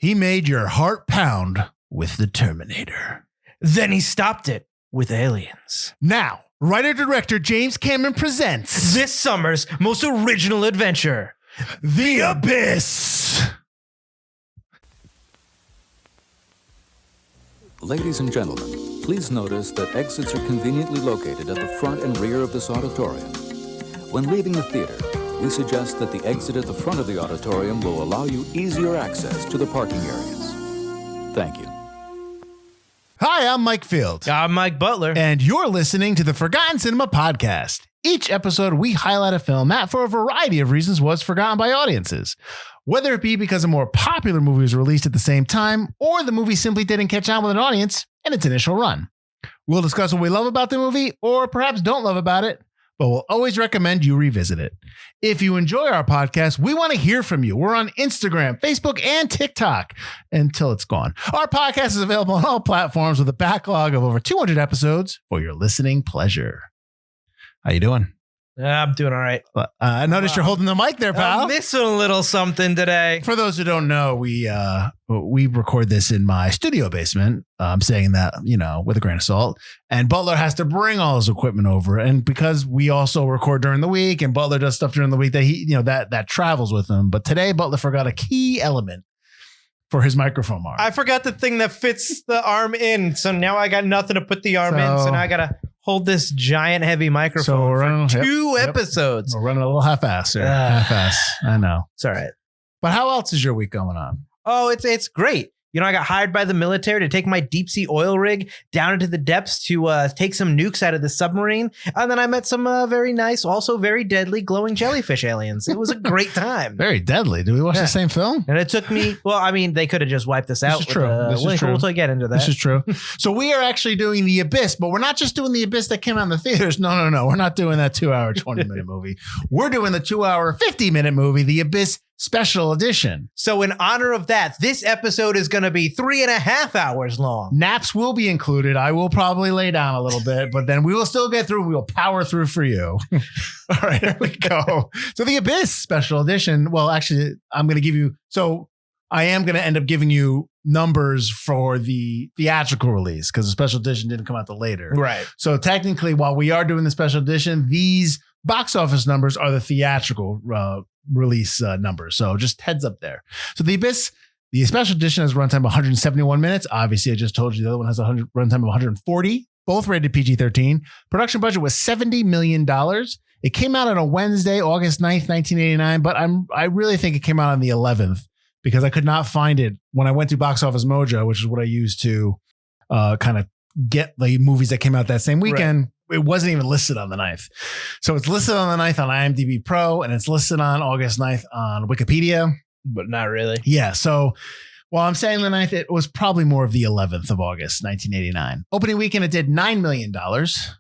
He made your heart pound with the Terminator. Then he stopped it with Aliens. Now, writer-director James Cameron presents This summer's most original adventure, The Abyss. Ladies and gentlemen, please notice that exits are conveniently located at the front and rear of this auditorium. When leaving the theater, we suggest that the exit at the front of the auditorium will allow you easier access to the parking areas. Thank you. Hi, I'm Mike Field. I'm Mike Butler. And you're listening to the Forgotten Cinema Podcast. Each episode, we highlight a film that, for a variety of reasons, was forgotten by audiences. Whether it be because a more popular movie was released at the same time, or the movie simply didn't catch on with an audience in its initial run. We'll discuss what we love about the movie, or perhaps don't love about it, but we'll always recommend you revisit it. If you enjoy our podcast, we want to hear from you. We're on Instagram, Facebook, and TikTok until it's gone. Our podcast is available on all platforms with a backlog of over 200 episodes for your listening pleasure. How you doing? I'm doing all right. I noticed you're holding the mic there, pal. I'm missing a little something today. For those who don't know, we record this in my studio basement. I'm saying that, with a grain of salt. And Butler has to bring all his equipment over. And because we also record during the week and Butler does stuff during the week, that he, that travels with him. But today, Butler forgot a key element for his microphone arm. I forgot the thing that fits the arm in. So now I got nothing to put the arm in. So now I got to hold this giant heavy microphone for two episodes. We're running a little half-ass here. Half-ass. I know. It's all right. But how else is your week going on? Oh, it's great. I got hired by the military to take my deep sea oil rig down into the depths to take some nukes out of the submarine. And then I met some very nice, also very deadly glowing jellyfish aliens. It was a great time. Very deadly. Did we watch the same film? And it took me, they could have just wiped this out. This is true. We'll get into that. This is true. So we are actually doing The Abyss, but we're not just doing The Abyss that came out in the theaters. No. We're not doing that 2-hour, 20-minute movie. We're doing the 2-hour, 50-minute movie, The Abyss Special Edition. So in honor of that, this episode is going to be 3.5 hours long. Naps will be included. I will probably lay down a little bit, but then we will still get through. We will power through for you. All right, here we go. So The Abyss Special Edition. Well, actually, I'm going to give you. So I am going to end up giving you numbers for the theatrical release because the special edition didn't come out till later. Right. So technically, while we are doing the special edition, these box office numbers are the theatrical release numbers. So just heads up there. So The Abyss, the special edition has a runtime of 171 minutes. Obviously, I just told you the other one has a runtime of 140, both rated PG-13. Production budget was $70 million. It came out on a Wednesday, August 9th, 1989, but I really think it came out on the 11th because I could not find it when I went to Box Office Mojo, which is what I used to kind of get the movies that came out that same weekend. Right. It wasn't even listed on the 9th. So it's listed on the 9th on IMDb Pro, and it's listed on August 9th on Wikipedia. But not really. Yeah. So while I'm saying the 9th, it was probably more of the 11th of August, 1989. Opening weekend, it did $9 million.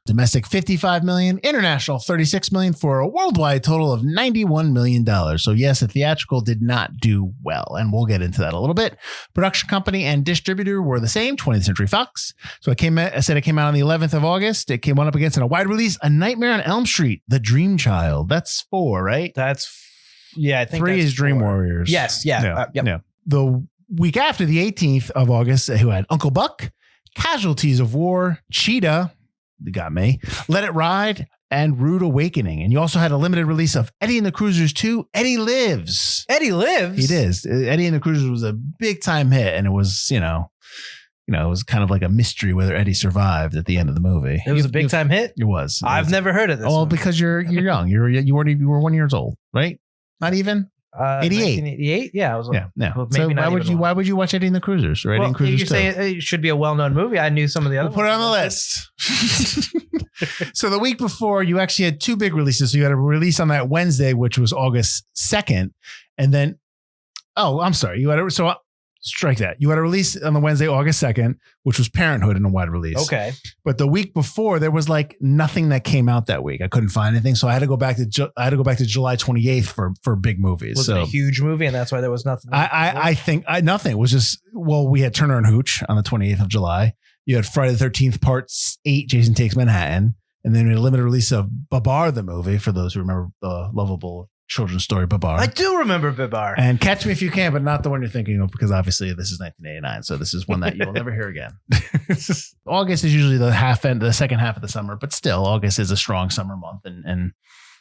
Domestic, $55 million. International, $36 million for a worldwide total of $91 million. So yes, the theatrical did not do well, and we'll get into that a little bit. Production company and distributor were the same, 20th Century Fox. So it came out on the 11th of August. It came up against in a wide release, A Nightmare on Elm Street, The Dream Child. That's 4, right? I think 3 is Dream 4. Warriors. Yes. Yeah. Yeah. The week after, the 18th of August, who had Uncle Buck, Casualties of War, Cheetah, you got me, Let It Ride, and Rude Awakening. And you also had a limited release of Eddie and the Cruisers 2, Eddie Lives. Eddie Lives? He is. Eddie and the Cruisers was a big time hit, and it was, it was kind of like a mystery whether Eddie survived at the end of the movie. It was a big time hit? It was. I've never heard of this. Oh, because you're young. You were 1 year old, right? Not even? 88. 1988? Yeah. I was yeah. Well, so why would you watch Eddie and the Cruisers or Eddie and Cruisers? You're saying it should be a well-known movie. I knew some of the other ones. Put it on the list. So the week before, you actually had 2 big releases. So you had a release on that Wednesday, which was August 2nd. And then, I'm sorry. Strike that. You had a release on the Wednesday, August 2nd, which was Parenthood in a wide release. Okay. But the week before, there was like nothing that came out that week. I couldn't find anything. So I had to go back to July 28th for big movies. Was it a huge movie and that's why there was nothing? I think nothing. It was just, we had Turner and Hooch on the 28th of July. You had Friday the 13th, Part 8, Jason Takes Manhattan. And then a limited release of Babar the movie, for those who remember the lovable children's story, Babar. I do remember Bibar. And Catch Me If You Can, but not the one you're thinking of, because obviously this is 1989. So this is one that you will never hear again. August is usually the second half of the summer, but still August is a strong summer month. And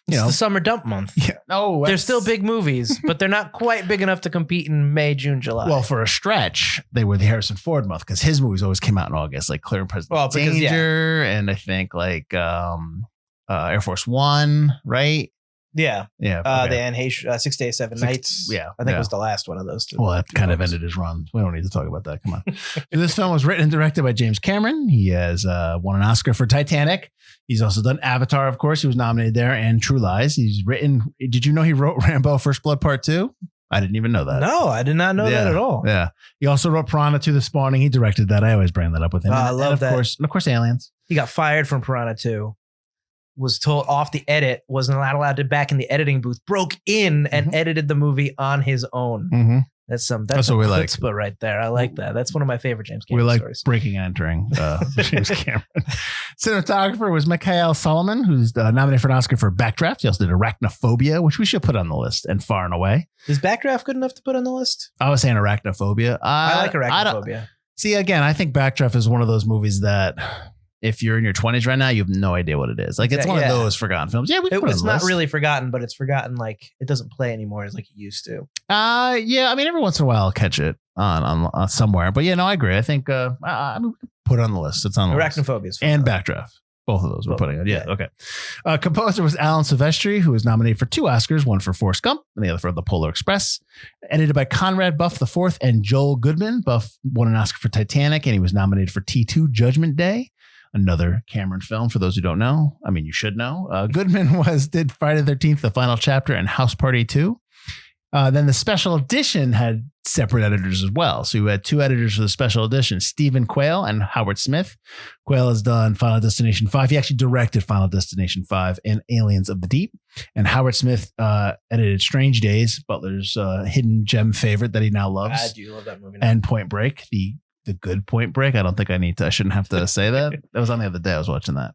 you know, it's the summer dump month. Yeah. No, they're still big movies, but they're not quite big enough to compete in May, June, July. Well, for a stretch, they were the Harrison Ford month because his movies always came out in August, like Clear and Present Danger, and I think like Air Force One, right? Yeah. Yeah. The Anne Heche, 6 Days, 7 Nights. Yeah. I think it was the last one of those two. Well, that kind of ended his run. We don't need to talk about that. Come on. So this film was written and directed by James Cameron. He has won an Oscar for Titanic. He's also done Avatar, of course. He was nominated there, and True Lies. He's written. Did you know he wrote Rambo: First Blood Part 2? I didn't even know that. No, I did not know that at all. Yeah. He also wrote Piranha 2: The Spawning. He directed that. I always bring that up with him. I love that. And of course, Aliens. He got fired from Piranha 2. Was told off the edit, wasn't allowed to back in the editing booth, broke in and edited the movie on his own. Mm-hmm. That's some what we like. chutzpah right there. I like that. That's one of my favorite James Cameron we like stories. breaking and entering James Cameron. Cinematographer was Mikhail Solomon, who's nominated for an Oscar for Backdraft. He also did Arachnophobia, which we should put on the list, and Far and Away. Is Backdraft good enough to put on the list? I was saying Arachnophobia. I like Arachnophobia. See, again, I think Backdraft is one of those movies that if you're in your 20s right now, you have no idea what it is. Like, it's one of those forgotten films. Yeah, it's not really forgotten, but it's forgotten. Like, it doesn't play anymore as like it used to. Yeah. I mean, every once in a while I'll catch it on somewhere. But yeah, no, I agree. I think I mean, put it on the list. It's on the list. Arachnophobia is and Backdraft. Both of those we're putting on. Yeah. Okay. Composer was Alan Silvestri, who was nominated for 2 Oscars, one for Forrest Gump and the other for The Polar Express. Edited by Conrad Buff IV and Joel Goodman. Buff won an Oscar for Titanic, and he was nominated for T2 Judgment Day, another Cameron film, for those who don't know. I mean, you should know. Goodman did Friday the 13th, The Final Chapter, and House Party 2. Then the special edition had separate editors as well. So you had 2 editors for the special edition, Stephen Quayle and Howard Smith. Quayle has done Final Destination 5. He actually directed Final Destination 5 and Aliens of the Deep. And Howard Smith edited Strange Days, Butler's hidden gem favorite that he now loves. I do love that movie now. And Point Break, the good Point Break. I don't think I shouldn't have to say that. That was on the other day. I was watching that.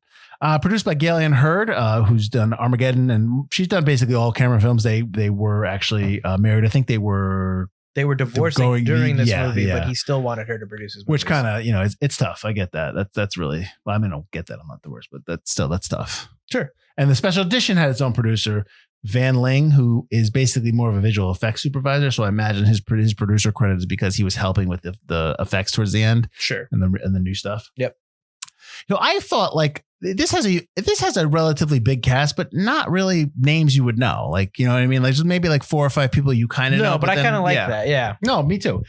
Produced by Gillian Hurd, who's done Armageddon, and she's done basically all Cameron films. They were actually married. I think they were divorcing during this movie, but he still wanted her to produce his movies. Which kind of, it's tough. I get that. That's really, well, I mean, I don't get that. I'm not the worst, but that's tough. Sure. And the special edition had its own producer, Van Ling, who is basically more of a visual effects supervisor. So I imagine his producer credit is because he was helping with the effects towards the end. Sure. And the new stuff. Yep. I thought like this has a relatively big cast, but not really names you would know. Like, you know what I mean? Like, just maybe like 4 or 5 people you kind of know. No, but I kind of like that. Yeah. No, me too.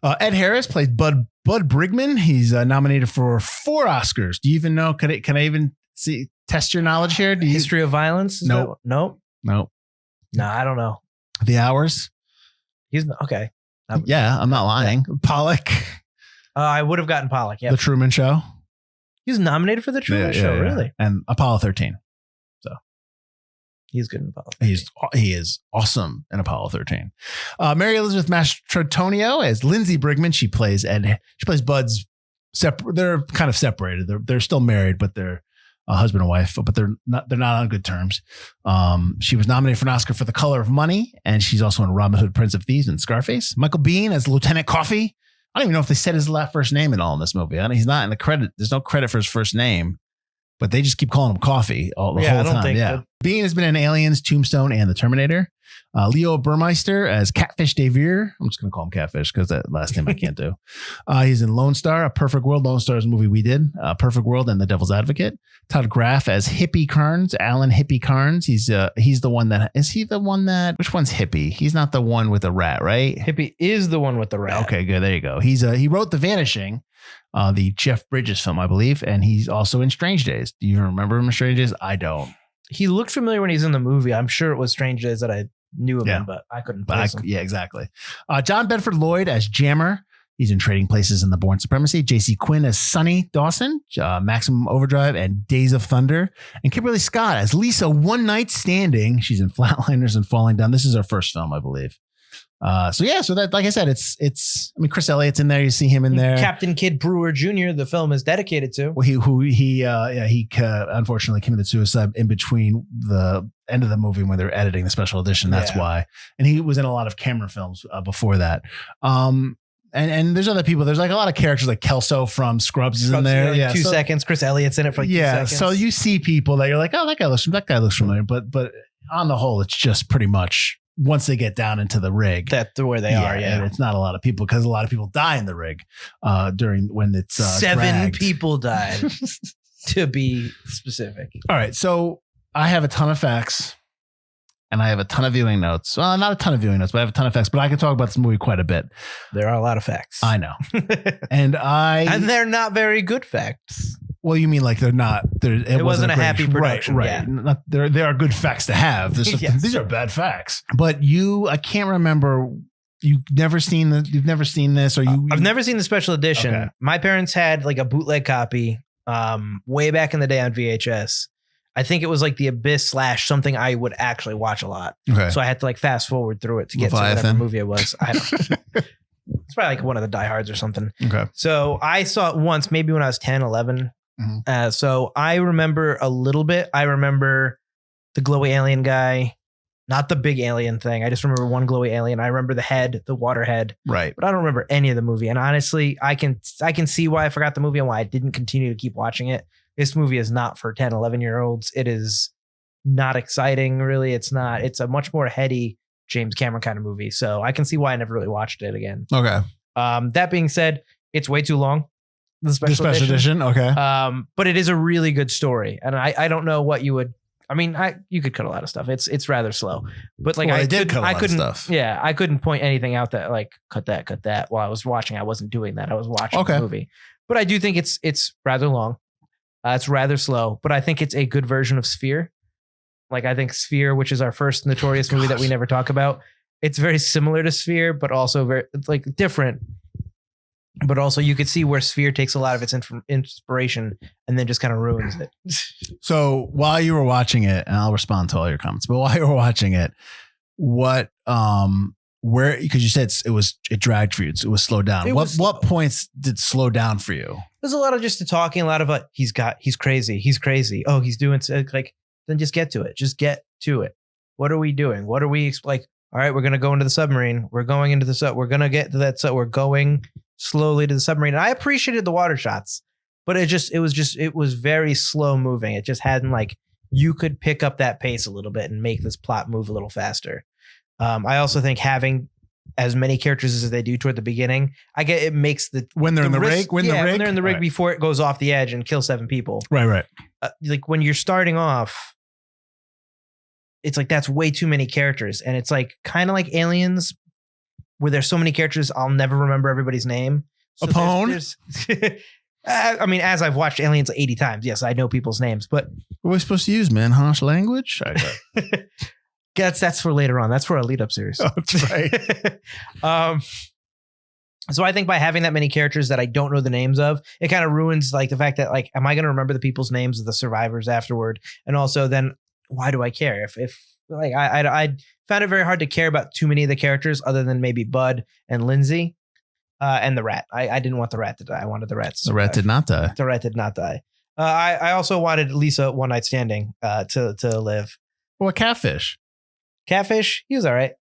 Ed Harris plays Bud Brigman. He's nominated for 4 Oscars. Do you even know? Can I even test your knowledge here? History of Violence? Nope. No, I don't know. The Hours. He's okay. Yeah, I'm not lying. Pollock. I would have gotten Pollock. Yeah. The Truman Show. He's nominated for the Truman Show, really? And Apollo 13. So he's good in Apollo 13. He is awesome in Apollo 13. Mary Elizabeth Mastrantonio as Lindsay Brigman. She plays Bud's they're kind of separated. They're still married, but they're husband and wife, but they're not on good terms. She was nominated for an Oscar for The Color of Money, and she's also in Robin Hood, Prince of Thieves, and Scarface. Michael Biehn as Lieutenant Coffee. I don't even know if they said his first name at all in this movie. He's not in the credit. There's no credit for his first name, but they just keep calling him Coffee the whole time. Biehn has been in Aliens, Tombstone, and The Terminator. Leo Burmeister as Catfish Deveer. I'm just going to call him Catfish because that last name I can't do. He's in Lone Star, A Perfect World. Lone Star is a movie we did. Perfect World and The Devil's Advocate. Todd Graff as Hippie Carnes, Alan Hippie Carnes. He's the one that, is he the one that, which one's Hippie? He's not the one with the rat, right? Hippie is the one with the rat. Okay, good. There you go. He wrote The Vanishing, the Jeff Bridges film, I believe. And he's also in Strange Days. Do you even remember him in Strange Days? I don't. He looked familiar when he's in the movie. I'm sure it was Strange Days that I knew him in, but I couldn't place him. Yeah, exactly. John Bedford Lloyd as Jammer. He's in Trading Places and The Bourne Supremacy. J.C. Quinn as Sonny Dawson, Maximum Overdrive and Days of Thunder. And Kimberly Scott as Lisa One Night Standing. She's in Flatliners and Falling Down. This is her first film, I believe. So that, like I said, it's. I mean, Chris Elliott's in there. You see him in there. Captain Kid Brewer Jr. The film is dedicated to. Well, he unfortunately committed suicide in between the end of the movie when they were editing the special edition. That's why. And he was in a lot of Cameron films before that. And there's other people. There's like a lot of characters like Kelso from Scrubs is in there. Like 2 seconds. Chris Elliott's in it for like 2 seconds. So you see people that you're like, oh, that guy looks familiar. But on the whole, it's just pretty much once they get down into the rig. That's where they are. Yeah. And it's not a lot of people because a lot of people die in the rig during when it's 7 dragged. people died to be specific. All right. So I have a ton of facts. And I have a ton of viewing notes. Well, not a ton of viewing notes, but I have a ton of facts. But I can talk about this movie quite a bit. There are a lot of facts. I know. And they're not very good facts. Well, you mean like they're not. It wasn't a happy production. Right. Yeah. Not, there are good facts to have. Yes. These are bad facts. But I can't remember. You've never seen this, or you? I've never seen the special edition. Okay. My parents had like a bootleg copy way back in the day on VHS. I think it was like The Abyss / something I would actually watch a lot. Okay. So I had to like fast forward through it to get to whatever movie it was. I don't It's probably like one of the diehards or something. Okay. So I saw it once, maybe when I was 10, 11. Mm-hmm. So I remember a little bit. I remember the glowy alien guy, not the big alien thing. I just remember one glowy alien. I remember the head, the water head. Right. But I don't remember any of the movie. And honestly, I can see why I forgot the movie and why I didn't continue to keep watching it. This movie is not for 10, 11-year-olds. It is not exciting, really. It's not. It's a much more heady James Cameron kind of movie. So I can see why I never really watched it again. Okay. That being said, it's way too long. The special edition. Okay. But it is a really good story. And I don't know what you would. I mean, you could cut a lot of stuff. It's rather slow. But like I did cut a lot of stuff. Yeah, I couldn't point anything out that like cut that while I was watching. I wasn't doing that. I was watching the movie. But I do think it's rather long. It's rather slow, but I think it's a good version of Sphere. Like I think Sphere, which is our first Notorious movie that we never talk about, it's very similar to Sphere, but also very like different. But also you could see where Sphere takes a lot of its inspiration and then just kind of ruins it. So while you were watching it, and I'll respond to all your comments, but while you were watching it, what because you said it dragged for you, it was slowed down. What points did slow down for you? There's a lot of just the talking, a lot of he's crazy. Oh, he's doing like, then just get to it. Just get to it. What are we doing? What are we like? All right, we're going to go into the submarine. We're going into the sub. We're going to get to that. So we're going slowly to the submarine. And I appreciated the water shots, but it was very slow moving. It just hadn't like, you could pick up that pace a little bit and make this plot move a little faster. I also think having as many characters as they do toward the beginning, I get it makes when they're in the rig, when they're in the rig before it goes off the edge and kills 7 people. Right. Like when you're starting off, it's like that's way too many characters, and it's like kind of like Aliens, where there's so many characters I'll never remember everybody's name. So Apone. I mean, as I've watched Aliens 80 times, yes, I know people's names, but what are we supposed to use, man? Harsh language? That's for later on. That's for our lead up series. Oh, that's right. So I think by having that many characters that I don't know the names of, it kind of ruins like the fact that like, am I going to remember the people's names of the survivors afterward? And also then why do I care? If like, I found it very hard to care about too many of the characters other than maybe Bud and Lindsay and the rat. I didn't want the rat to die. I wanted the rat to survive. The rat did not die. The rat did not die. I also wanted Lisa One Night Standing to live. Well, Catfish. Catfish, he was all right.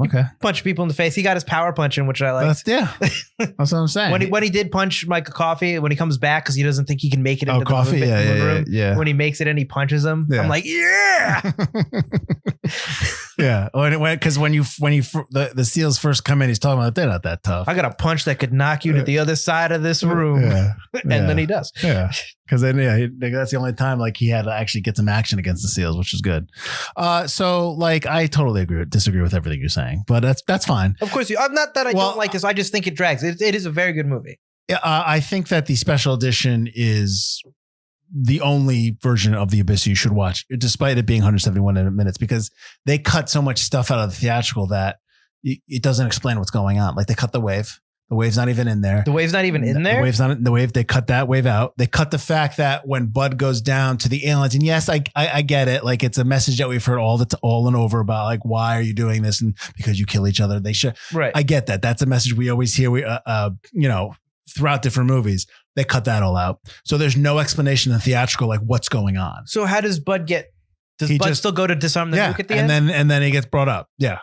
Okay. Punch people in the face. He got his power punching, which I liked. That's what I'm saying. When he did punch Mike Coffee, when he comes back because he doesn't think he can make it into Coffee, the moon room. Yeah. When he makes it and he punches him, I'm like, yeah. Yeah. Because when the SEALs first come in, he's talking about they're not that tough. I got a punch that could knock you to the other side of this room. Yeah. And then he does. Yeah. Because then, that's the only time like he had to actually get some action against the SEALs, which is good. So like, I totally disagree with everything you're saying, but that's fine. Of course, I'm not that I don't like this. I just think it drags. It is a very good movie. Yeah, I think that the special edition is the only version of The Abyss you should watch, despite it being 171 minutes, because they cut so much stuff out of the theatrical that it doesn't explain what's going on. Like they cut the wave. The wave's not even in there. The wave's not even in there? The wave, they cut that wave out. They cut the fact that when Bud goes down to the aliens, and yes, I get it. Like, it's a message that we've heard all and over about, like, why are you doing this? And because you kill each other, they should. Right. I get that. That's a message we always hear. Throughout different movies, they cut that all out. So there's no explanation in theatrical, like, what's going on. So how does Bud does Bud still go to disarm the nuke at the end? And then he gets brought up. Yeah.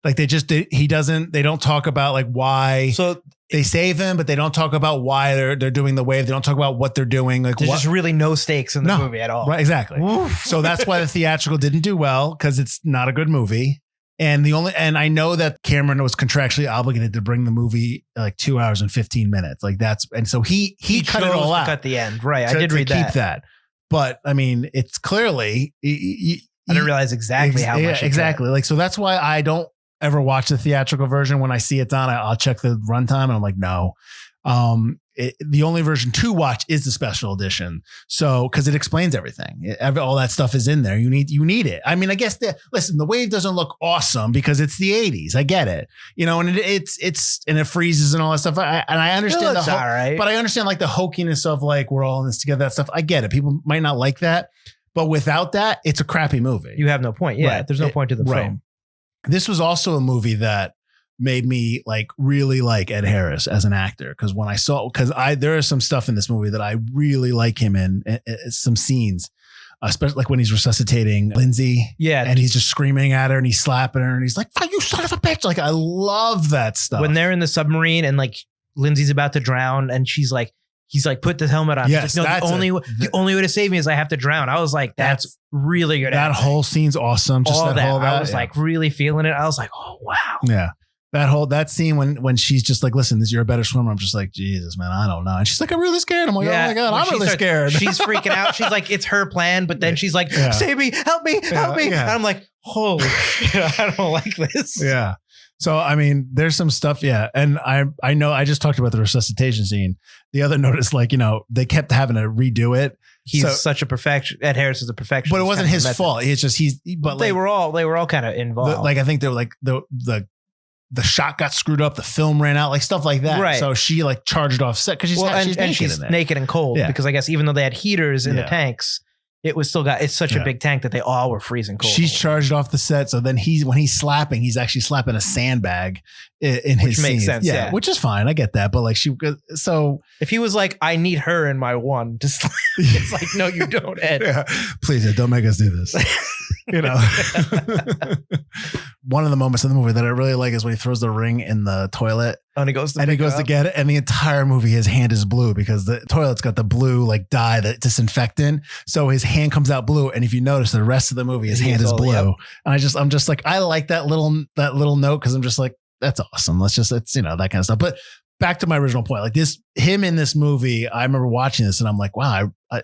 Like, they don't talk about, like, why. So they save him, but they don't talk about why they're doing the wave. They don't talk about what they're doing. Like, there's just really no stakes in the movie at all. Right, exactly. So that's why the theatrical didn't do well, because it's not a good movie. And I know that Cameron was contractually obligated to bring the movie like 2 hours and 15 minutes. Like, and so he cut it all out. Cut the end. Right. I did read that. Keep that. But I mean, it's clearly. I didn't realize exactly how much. Exactly. Like, so that's why I don't ever watch the theatrical version. When I see it's on, I'll check the runtime and I'm like, no. The only version to watch is the special edition. So, because it explains everything. All that stuff is in there. You need it. I mean, I guess the wave doesn't look awesome because it's the 80s. I get it. And it freezes and all that stuff. I understand all right. But I understand, like, the hokiness of, like, we're all in this together, that stuff. I get it. People might not like that, but without that, it's a crappy movie. You have no point. Yeah. Right. There's no point to the film. This was also a movie that made me, like, really like Ed Harris as an actor. Because there is some stuff in this movie that I really like him in, some scenes, especially like when he's resuscitating Lindsay. Yeah. And he's just screaming at her and he's slapping her and he's like, "Oh, you son of a bitch." Like, I love that stuff. When they're in the submarine and, like, Lindsay's about to drown and he's like, put the helmet on. Yes, like, no, the only way to save me is I have to drown. I was like, that's really good. That whole scene's awesome. Just that whole, I was like really feeling it. I was like, oh wow. Yeah. That scene when she's just like, "Listen, you're a better swimmer." I'm just like, Jesus, man, I don't know. And she's like, "I'm really scared." I'm like, "Oh my God, I'm really scared." She's freaking out. She's like, it's her plan. But then she's like, "Save me, help me, help me." Yeah. And I'm like, holy shit, I don't like this. Yeah. So, I mean, there's some stuff. Yeah. And I know I just talked about the resuscitation scene. The other note is, like, they kept having to redo it. He's such a perfection. Ed Harris is a perfectionist. But it wasn't his fault. It's just but they were all kind of involved. Like, I think they were like the shot got screwed up, the film ran out, like stuff like that. Right. So she, like, charged off set because she's naked and cold. Yeah. Because I guess even though they had heaters in the tanks, it was still it's such a big tank that they all were freezing cold. She's charged off the set. So then when he's slapping, he's actually slapping a sandbag in his makes scenes. sense. Yeah. Which is fine. I get that. But, like, so if he was like, "I need her in my one," just it's like, no, you don't, Ed. Yeah. Please, Ed, don't make us do this. One of the moments in the movie that I really like is when he throws the ring in the toilet. And he goes to get it. And the entire movie, his hand is blue because the toilet's got the blue, like, dye, that disinfectant. So his hand comes out blue. And if you notice, the rest of the movie, his hand is blue. Yep. And I'm just like, I like that little note because I'm just like, that's awesome. It's that kind of stuff. But back to my original point, like, him in this movie, I remember watching this and I'm like, wow, I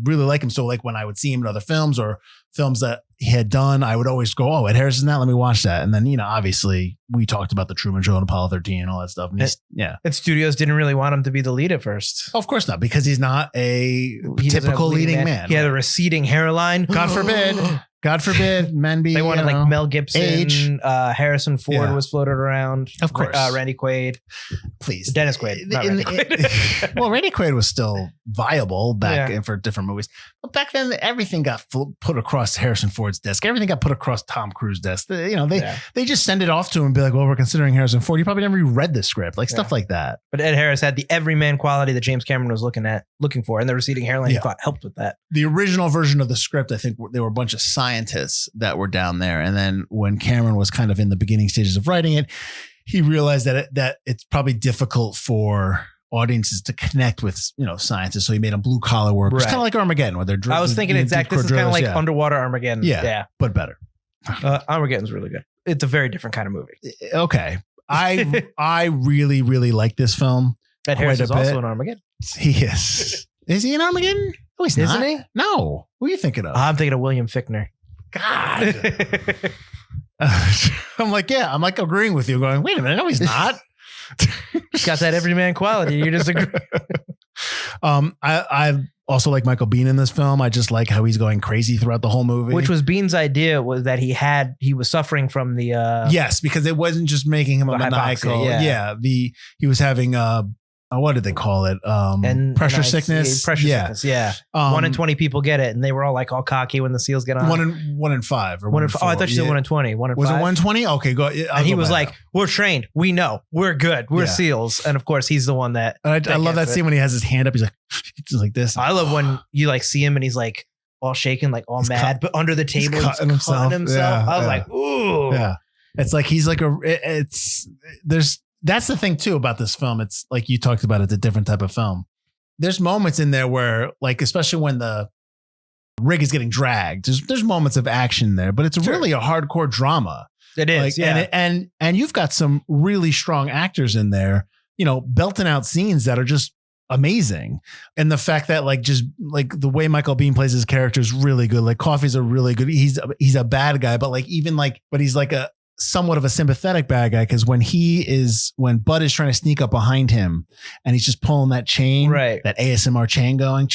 really like him. So, like, when I would see him in other films or films that he had done, I would always go, "Oh, Ed Harris is in that. Let me watch that." And then, obviously we talked about the Truman Show and Apollo 13 and all that stuff. And studios didn't really want him to be the lead at first. Of course not, because he's not a typical leading man. He had a receding hairline. God forbid men be. They wanted like Mel Gibson. Harrison Ford was floated around. Of course. Randy Quaid. Please. Dennis Quaid. Not Randy Quaid. Well, Randy Quaid was still viable back for different movies. But back then, everything got put across Harrison Ford's desk. Everything got put across Tom Cruise's desk. They just send it off to him and be like, "Well, we're considering Harrison Ford." You probably never even read the script, like stuff like that. But Ed Harris had the everyman quality that James Cameron was looking for, and the receding hairline he thought helped with that. The original version of the script, I think there were a bunch of scientists that were down there, and then when Cameron was kind of in the beginning stages of writing it, he realized that it's probably difficult for audiences to connect with scientists, so he made them blue collar work. It's kind of like Armageddon, where they're. I was thinking exactly. This is kind of like underwater Armageddon. Yeah, but better. Armageddon's really good. It's a very different kind of movie. Okay, I really really like this film. Ed Harris is also in Armageddon. He is. Is he in Armageddon? No, he's not. Isn't he? No. Who are you thinking of? I'm thinking of William Fichtner. God. I'm like agreeing with you, going, wait a minute, no, he's not. He's got that everyman quality. You disagree. I also like Michael Biehn in this film. I just like how he's going crazy throughout the whole movie. Which was Bean's idea, was that he was suffering from the yes, because it wasn't just making him a maniacal. hypoxia, He was having what did they call it? Pressure sickness. Pressure sickness. Yeah. 1 in 20 people get it, and they were all like all cocky when the SEALs get on. 1 in 5 or 1 in 4. Oh, I thought you said 1 in 20. 1 in 5. Was it 120? Okay, go. And he was like, "We're trained. We know. We're good. We're SEAls." And of course, he's the one that. I love that scene when he has his hand up. He's like, just like this. I love when you like see him and he's like all shaking, like all mad, but under the table, he's cutting himself. Yeah, I was like, "Ooh." Yeah. It's like he's like that's the thing too about this film. It's like you talked about, it's a different type of film. There's moments in there where, like, especially when the rig is getting dragged, there's moments of action there, but it's really a hardcore drama. It is, like, and you've got some really strong actors in there, belting out scenes that are just amazing. And the fact that just the way Michael Biehn plays his character is really good. Like Coffey's a really good. He's a bad guy, but but he's like a somewhat of a sympathetic bad guy, because when Bud is trying to sneak up behind him and he's just pulling that chain, that ASMR chain going,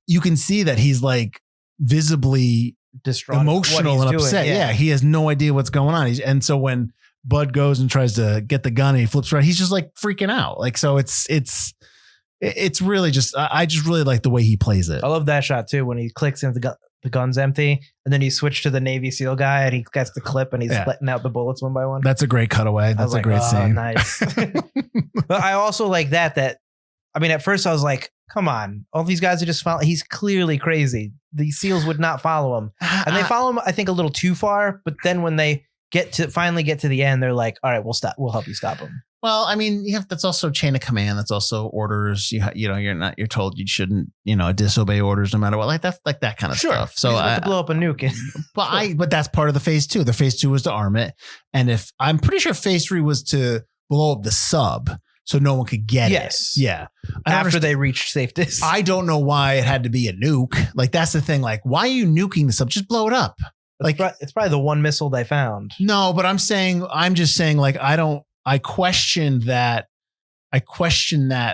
you can see that he's like visibly distraught, emotional and upset. Yeah, he has no idea what's going on. And so when Bud goes and tries to get the gun and he flips around, he's just like freaking out. Like, so it's really just, I just really like the way he plays it. I love that shot too, when he clicks into the gun's empty, and then you switch to the Navy SEAL guy and he gets the clip and he's letting out the bullets one by one. That's a great cutaway. That's a great scene. Nice. But I also like that I mean, at first I was like, come on, all these guys are just following. He's clearly crazy. The SEALs would not follow him, and they follow him, I think, a little too far. But then when they finally get to the end, they're like, all right, we'll stop. We'll help you stop him. Well, I mean, that's also chain of command. That's also orders. You're told you shouldn't, disobey orders no matter what. Like that's like that kind of stuff. So to blow up a nuke. But that's part of the phase 2. The phase 2 was to arm it. And I'm pretty sure phase 3 was to blow up the sub so no one could get it. Yeah. After they reached safe distance. I don't know why it had to be a nuke. Like, that's the thing. Like, why are you nuking the sub? Just blow it up. It's probably the one missile they found. No, but I'm just saying, like, I question that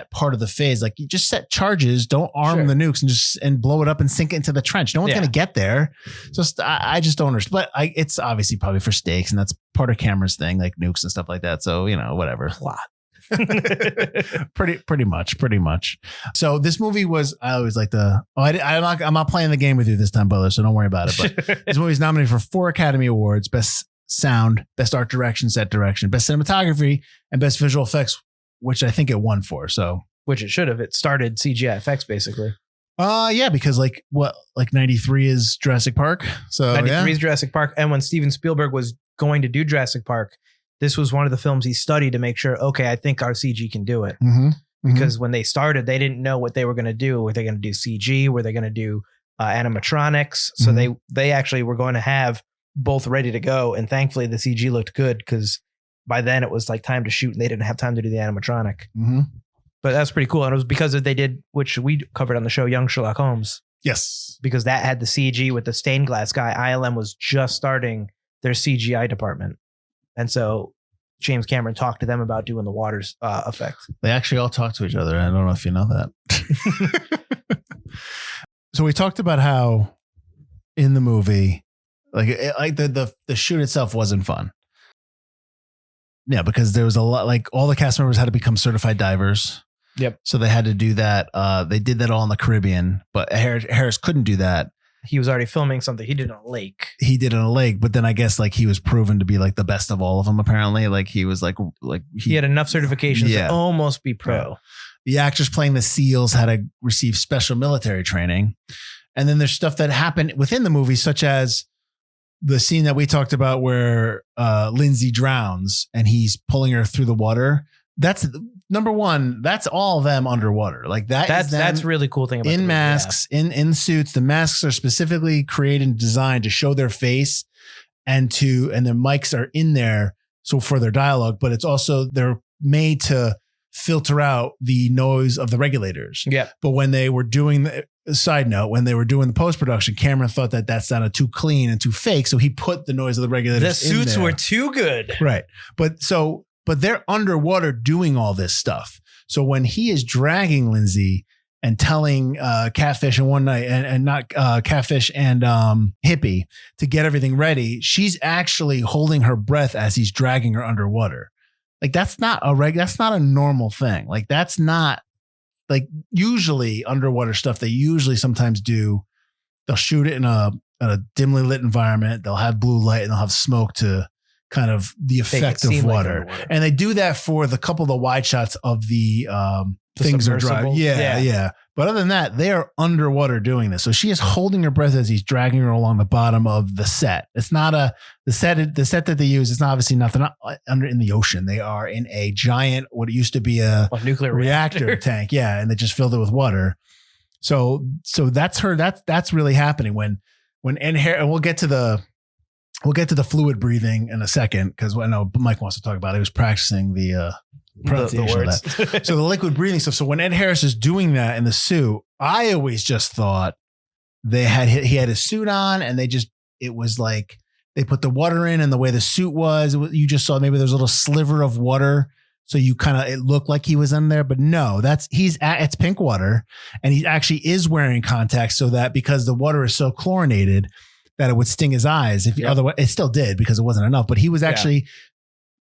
part of the phase. Like, you just set charges, don't arm the nukes, and blow it up and sink it into the trench. No one's going to get there. Just, I just don't understand. But it's obviously probably for stakes, and that's part of Cameron's thing, like nukes and stuff like that. So, whatever. Plot. pretty much. So this movie was, I always like I'm not playing the game with you this time, Butler, so don't worry about it. But this movie is nominated for 4 Academy Awards: Best Sound, Best Art Direction, Set Direction, Best Cinematography, and Best Visual Effects, which I think it won for. So, which it should have. It started CGI effects basically. Yeah, because 93 is Jurassic Park. So 93 is Jurassic Park, and when Steven Spielberg was going to do Jurassic Park, this was one of the films he studied to make sure, okay, I think our CG can do it. Mm-hmm. Because when they started, they didn't know what they were going to do. Were they going to do CG? Were they going to do animatronics? So they actually were going to have both ready to go. And thankfully the CG looked good, because by then it was like time to shoot and they didn't have time to do the animatronic. Mm-hmm. But that's pretty cool. And it was because they did, which we covered on the show, Young Sherlock Holmes. Yes. Because that had the CG with the stained glass guy. ILM was just starting their CGI department. And so James Cameron talked to them about doing the water's effect. They actually all talk to each other. I don't know if you know that. So we talked about how in the movie, the shoot itself wasn't fun. Yeah, because there was a lot, like all the cast members had to become certified divers. Yep. So they had to do that. They did that all in the Caribbean, but Harris couldn't do that. He was already filming something he did on a lake. But then I guess he was proven to be the best of all of them. Apparently, he was he had enough certifications to almost be pro. Yeah. The actors playing the SEALs had to receive special military training. And then there's stuff that happened within the movie, such as the scene that we talked about where Lindsay drowns and he's pulling her through the water. That's number one. That's all of them underwater. That's really cool thing about in masks, in suits. The masks are specifically created and designed to show their face, and their mics are in there so for their dialogue. But it's also they're made to filter out the noise of the regulators. Yeah. But when they were doing side note, when they were doing the post-production, Cameron thought that sounded too clean and too fake. So he put the noise of the regulators The suits were too good. Right. But they're underwater doing all this stuff. So when he is dragging Lindsay and telling Catfish and One Night and not Catfish and Hippie to get everything ready, she's actually holding her breath as he's dragging her underwater. Like that's not a normal thing. Like that's not like usually underwater stuff. They usually sometimes do. They'll shoot it in a dimly lit environment. They'll have blue light and they'll have smoke to kind of the effect of water. Like and they do that for the couple of the wide shots of the things are dry. Yeah. But other than that, they are underwater doing this. So she is holding her breath as he's dragging her along the bottom of the set. It's not the set that they use. It's not obviously nothing under in the ocean. They are in a giant, what used to be a nuclear reactor tank. Yeah. And they just filled it with water. So that's her. That's really happening when Ed Harris, and we'll get to the fluid breathing in a second because I know Mike wants to talk about it. He was practicing the pronunciation of that. So the liquid breathing stuff. So when Ed Harris is doing that in the suit, I always just thought he had his suit on and it was like they put the water in and the way the suit was, you just saw maybe there's a little sliver of water. So it looked like he was in there, but no, it's pink water and he actually is wearing contacts so that because the water is so chlorinated that it would sting his eyes. Otherwise it still did because it wasn't enough, but he was actually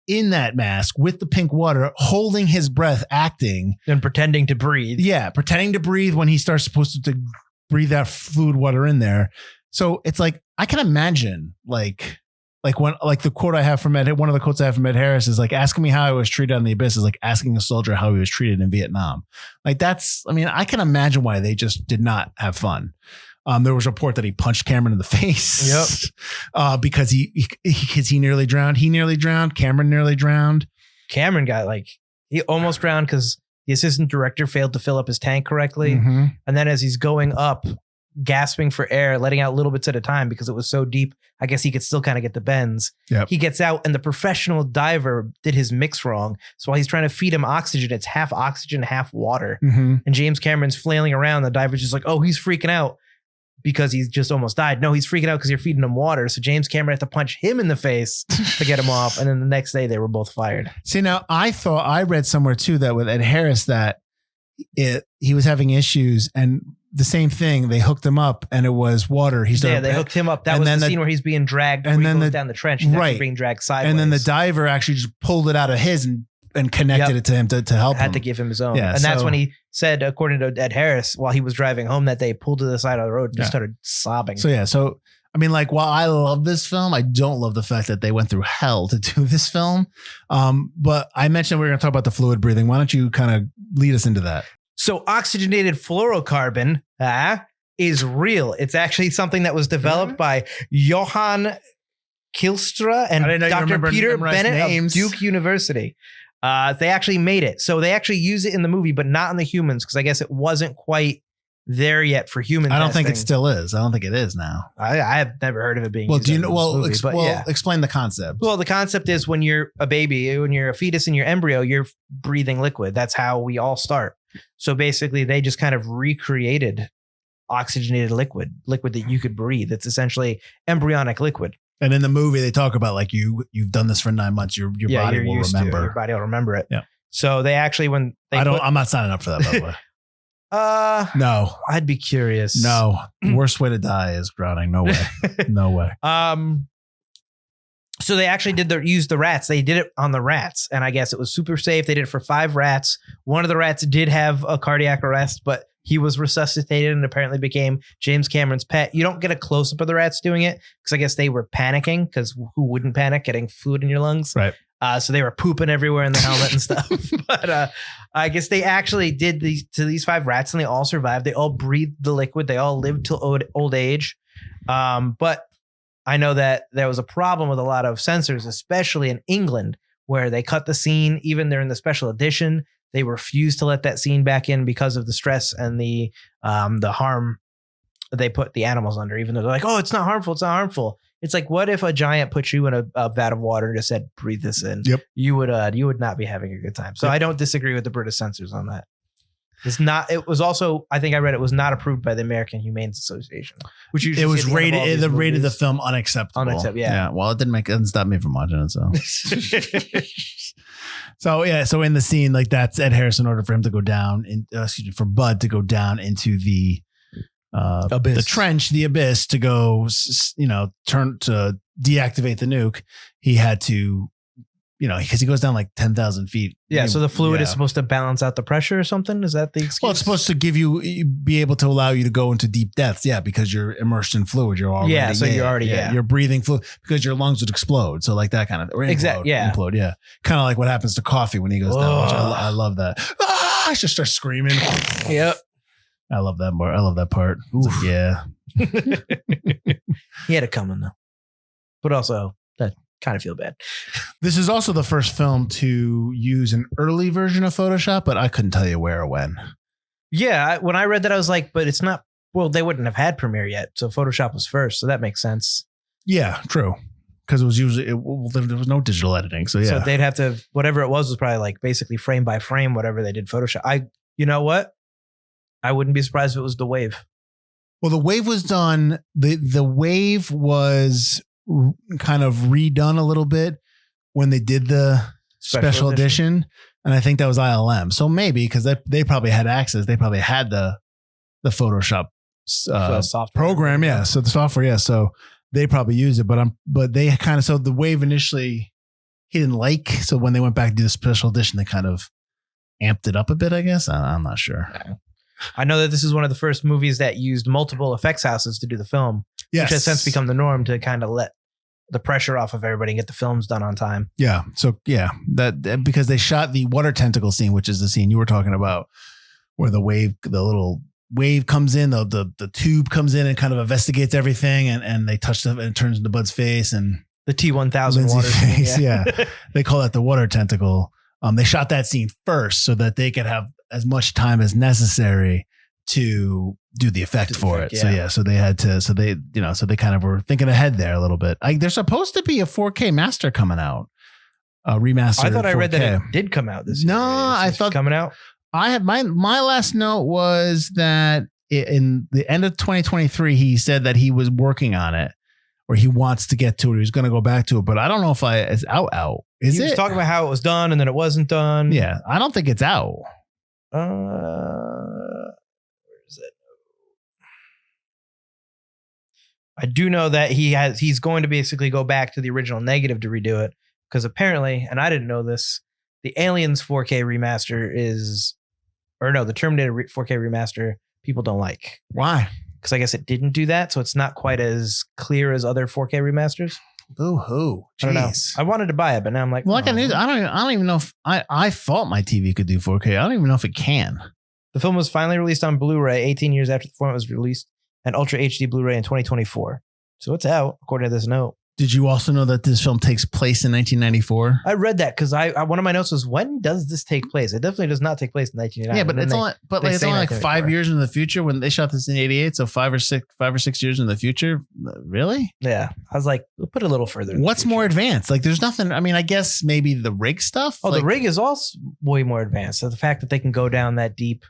in that mask with the pink water, holding his breath, acting and pretending to breathe. Yeah. Pretending to breathe when he starts supposed to breathe that fluid water in there. So it's like, I can imagine like the quote I have from one of the quotes I have from Ed Harris is like, asking me how I was treated on the Abyss is like asking a soldier how he was treated in Vietnam. Like I can imagine why they just did not have fun. There was a report that he punched Cameron in the face. Yep. Because he nearly drowned. He nearly drowned. Cameron nearly drowned. Cameron got he almost drowned because the assistant director failed to fill up his tank correctly. Mm-hmm. And then as he's going up, gasping for air, letting out little bits at a time because it was so deep, I guess he could still kind of get the bends. Yep. He gets out and the professional diver did his mix wrong. So while he's trying to feed him oxygen, it's half oxygen, half water. Mm-hmm. And James Cameron's flailing around. The diver's just like, oh, he's freaking out because he's just almost died. No, he's freaking out because you're feeding him water. So James Cameron had to punch him in the face to get him off. And then the next day they were both fired. See, now I read somewhere too that with Ed Harris that he was having issues and the same thing. They hooked him up and it was water. They hooked him up. That was the scene where he's being dragged and then down the trench. He's actually being dragged sideways. And then the diver actually just pulled it out of his and connected it to him to help him. Had to give him his own. Yeah, and that's when he said, according to Ed Harris, while he was driving home that day, pulled to the side of the road and just started sobbing. So I mean, like, while I love this film, I don't love the fact that they went through hell to do this film. But I mentioned we were going to talk about the fluid breathing. Why don't you kind of lead us into that? So oxygenated fluorocarbon is real. It's actually something that was developed by Johan Kilstra and Dr. Peter Bennett of Duke University. They actually made it. So they actually use it in the movie, but not in the humans because I guess it wasn't quite there yet for human I don't testing. think it still is. I don't think it is now. I have never heard of it being used. Explain the concept. Well, the concept is when you're a baby, when you're a fetus in your embryo, you're breathing liquid. That's how we all start. So basically they just kind of recreated oxygenated liquid that you could breathe. It's essentially embryonic liquid. And in the movie, they talk about like you've done this for 9 months. Your body will remember. Your body will remember it. Yeah. So they actually, I'm not signing up for that, by the way. No, I'd be curious. No, worst way to die is drowning. No way. No way. So they actually used the rats. They did it on the rats, and I guess it was super safe. They did it for 5 rats. One of the rats did have a cardiac arrest, but he was resuscitated and apparently became James Cameron's pet. You don't get a close up of the rats doing it because I guess they were panicking because who wouldn't panic getting fluid in your lungs? Right. So they were pooping everywhere in the helmet and stuff. But I guess they actually did these 5 rats and they all survived. They all breathed the liquid. They all lived till old age. But I know that there was a problem with a lot of censors, especially in England, where they cut the scene. Even during the special edition, they refused to let that scene back in because of the stress and the harm they put the animals under, even though they're like, oh, it's not harmful. It's not harmful. It's like, what if a giant put you in a vat of water and just said, breathe this in? Yep. You would not be having a good time. So I don't disagree with the British censors on that. It was also, I think I read it was not approved by the American Humane Association, which usually it was rated the film unacceptable. Yeah. Well, it didn't stop me from watching it. So in the scene, like that's Ed Harris in order for him to go down, for Bud to go down into the Abyss. the trench, the abyss, to go, turn to deactivate the nuke. He had to, because he goes down like 10,000 feet. Yeah. So the fluid is supposed to balance out the pressure or something. Is that the excuse? Well, it's supposed to be able to allow you to go into deep depths. Yeah, because you're immersed in fluid. You're already, you're breathing fluid because your lungs would explode. So like that kind of, exactly. Yeah. Implode. Yeah. Kind of like what happens to coffee when he goes down, which I love that. I just start screaming. Yep. I love that part. I love that part. Like, yeah. He had it coming though, but also that kind of feel bad. This is also the first film to use an early version of Photoshop, but I couldn't tell you where or when. Yeah. When I read that, I was like, but it's not, well, they wouldn't have had Premiere yet. So Photoshop was first. So that makes sense. Yeah, true. Because it was usually, there was no digital editing. So yeah. So they'd have to, whatever it was probably like basically frame by frame, whatever they did Photoshop. You know what? I wouldn't be surprised if it was the Wave. Well, the Wave was done. The Wave was kind of redone a little bit when they did the special edition. And I think that was ILM. So maybe because they probably had access. They probably had the Photoshop software program. Yeah. So the software. Yeah. So they probably used it, but they kind of, so the Wave initially he didn't like. So when they went back to do the special edition, they kind of amped it up a bit, I guess. I'm not sure. I know that this is one of the first movies that used multiple effects houses to do the film, which has since become the norm to kind of let the pressure off of everybody and get the films done on time. Yeah. So yeah, that because they shot the water tentacle scene, which is the scene you were talking about, where the little wave comes in, the tube comes in and kind of investigates everything, and they touch stuff and it turns into Bud's face and the T-1000 water face. Yeah. They call that the water tentacle. They shot that scene first so that they could have as much time as necessary to do the effect for it. Yeah. So they had to, so they kind of were thinking ahead there a little bit. There's supposed to be a 4K master coming out, a remaster. I thought 4K. I read that it did come out this year. No, I thought coming out. I had my last note was that in the end of 2023, he said that he was working on it, or he wants to get to it. He was going to go back to it, but I don't know if it's out. He was talking about how it was done and then it wasn't done. Yeah. I don't think it's out. Where is it? I do know that he's going to basically go back to the original negative to redo it, because apparently, and I didn't know this, the Aliens 4K remaster the Terminator 4K remaster people don't like. Why? Because I guess it didn't do that, so it's not quite as clear as other 4K remasters. Boo hoo! I don't know. I wanted to buy it, but now I'm like, well, I don't even know if I thought my TV could do 4K. I don't even know if it can. The film was finally released on Blu-ray 18 years after the format was released, and Ultra HD Blu-ray in 2024. So it's out, according to this note. Did you also know that this film takes place in 1994? I read that because one of my notes was, when does this take place? It definitely does not take place in 1989. Yeah, but it's only like 5 years in the future when they shot this in 88. So 5 or 6 years in the future. Really? Yeah. I was like, we'll put it a little further. What's more advanced? Like, there's nothing. I mean, I guess maybe the rig stuff. Oh, the rig is also way more advanced. So the fact that they can go down that deep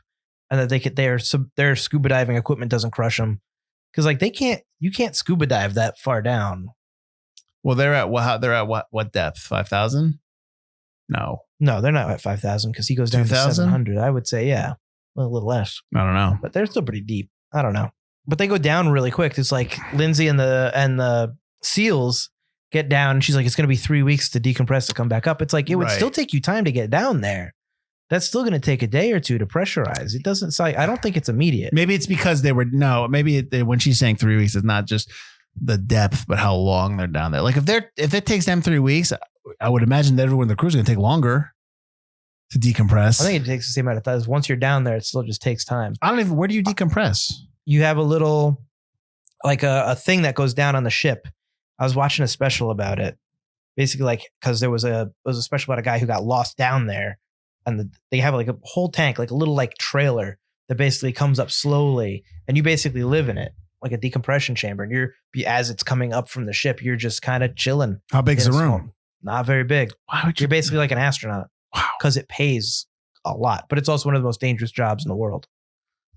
and that their scuba diving equipment doesn't crush them. Because like you can't scuba dive that far down. Well, they're at what depth? 5,000? No, they're not at 5,000 because he goes down to 700. I would say, yeah, well, a little less. I don't know, but they're still pretty deep. I don't know, but they go down really quick. It's like Lindsay and the SEALs get down. And she's like, it's going to be 3 weeks to decompress to come back up. It's like it would still take you time to get down there. That's still going to take a day or two to pressurize. It doesn't. I don't think it's immediate. Maybe it's because when she's saying 3 weeks, it's not just the depth, but how long they're down there. Like if it takes them 3 weeks, I would imagine that everyone in the cruise is going to take longer to decompress. I think it takes the same amount of time. Once you're down there, it still just takes time. Where do you decompress? You have a little, like a thing that goes down on the ship. I was watching a special about it. Basically, like, because there was a special about a guy who got lost down there, and they have like a whole tank, like a little like trailer that basically comes up slowly, and you basically live in it, like a decompression chamber. And as it's coming up from the ship, you're just kind of chilling. How big's the room? Not very big. You're basically like an astronaut. Wow. Because it pays a lot, but it's also one of the most dangerous jobs in the world.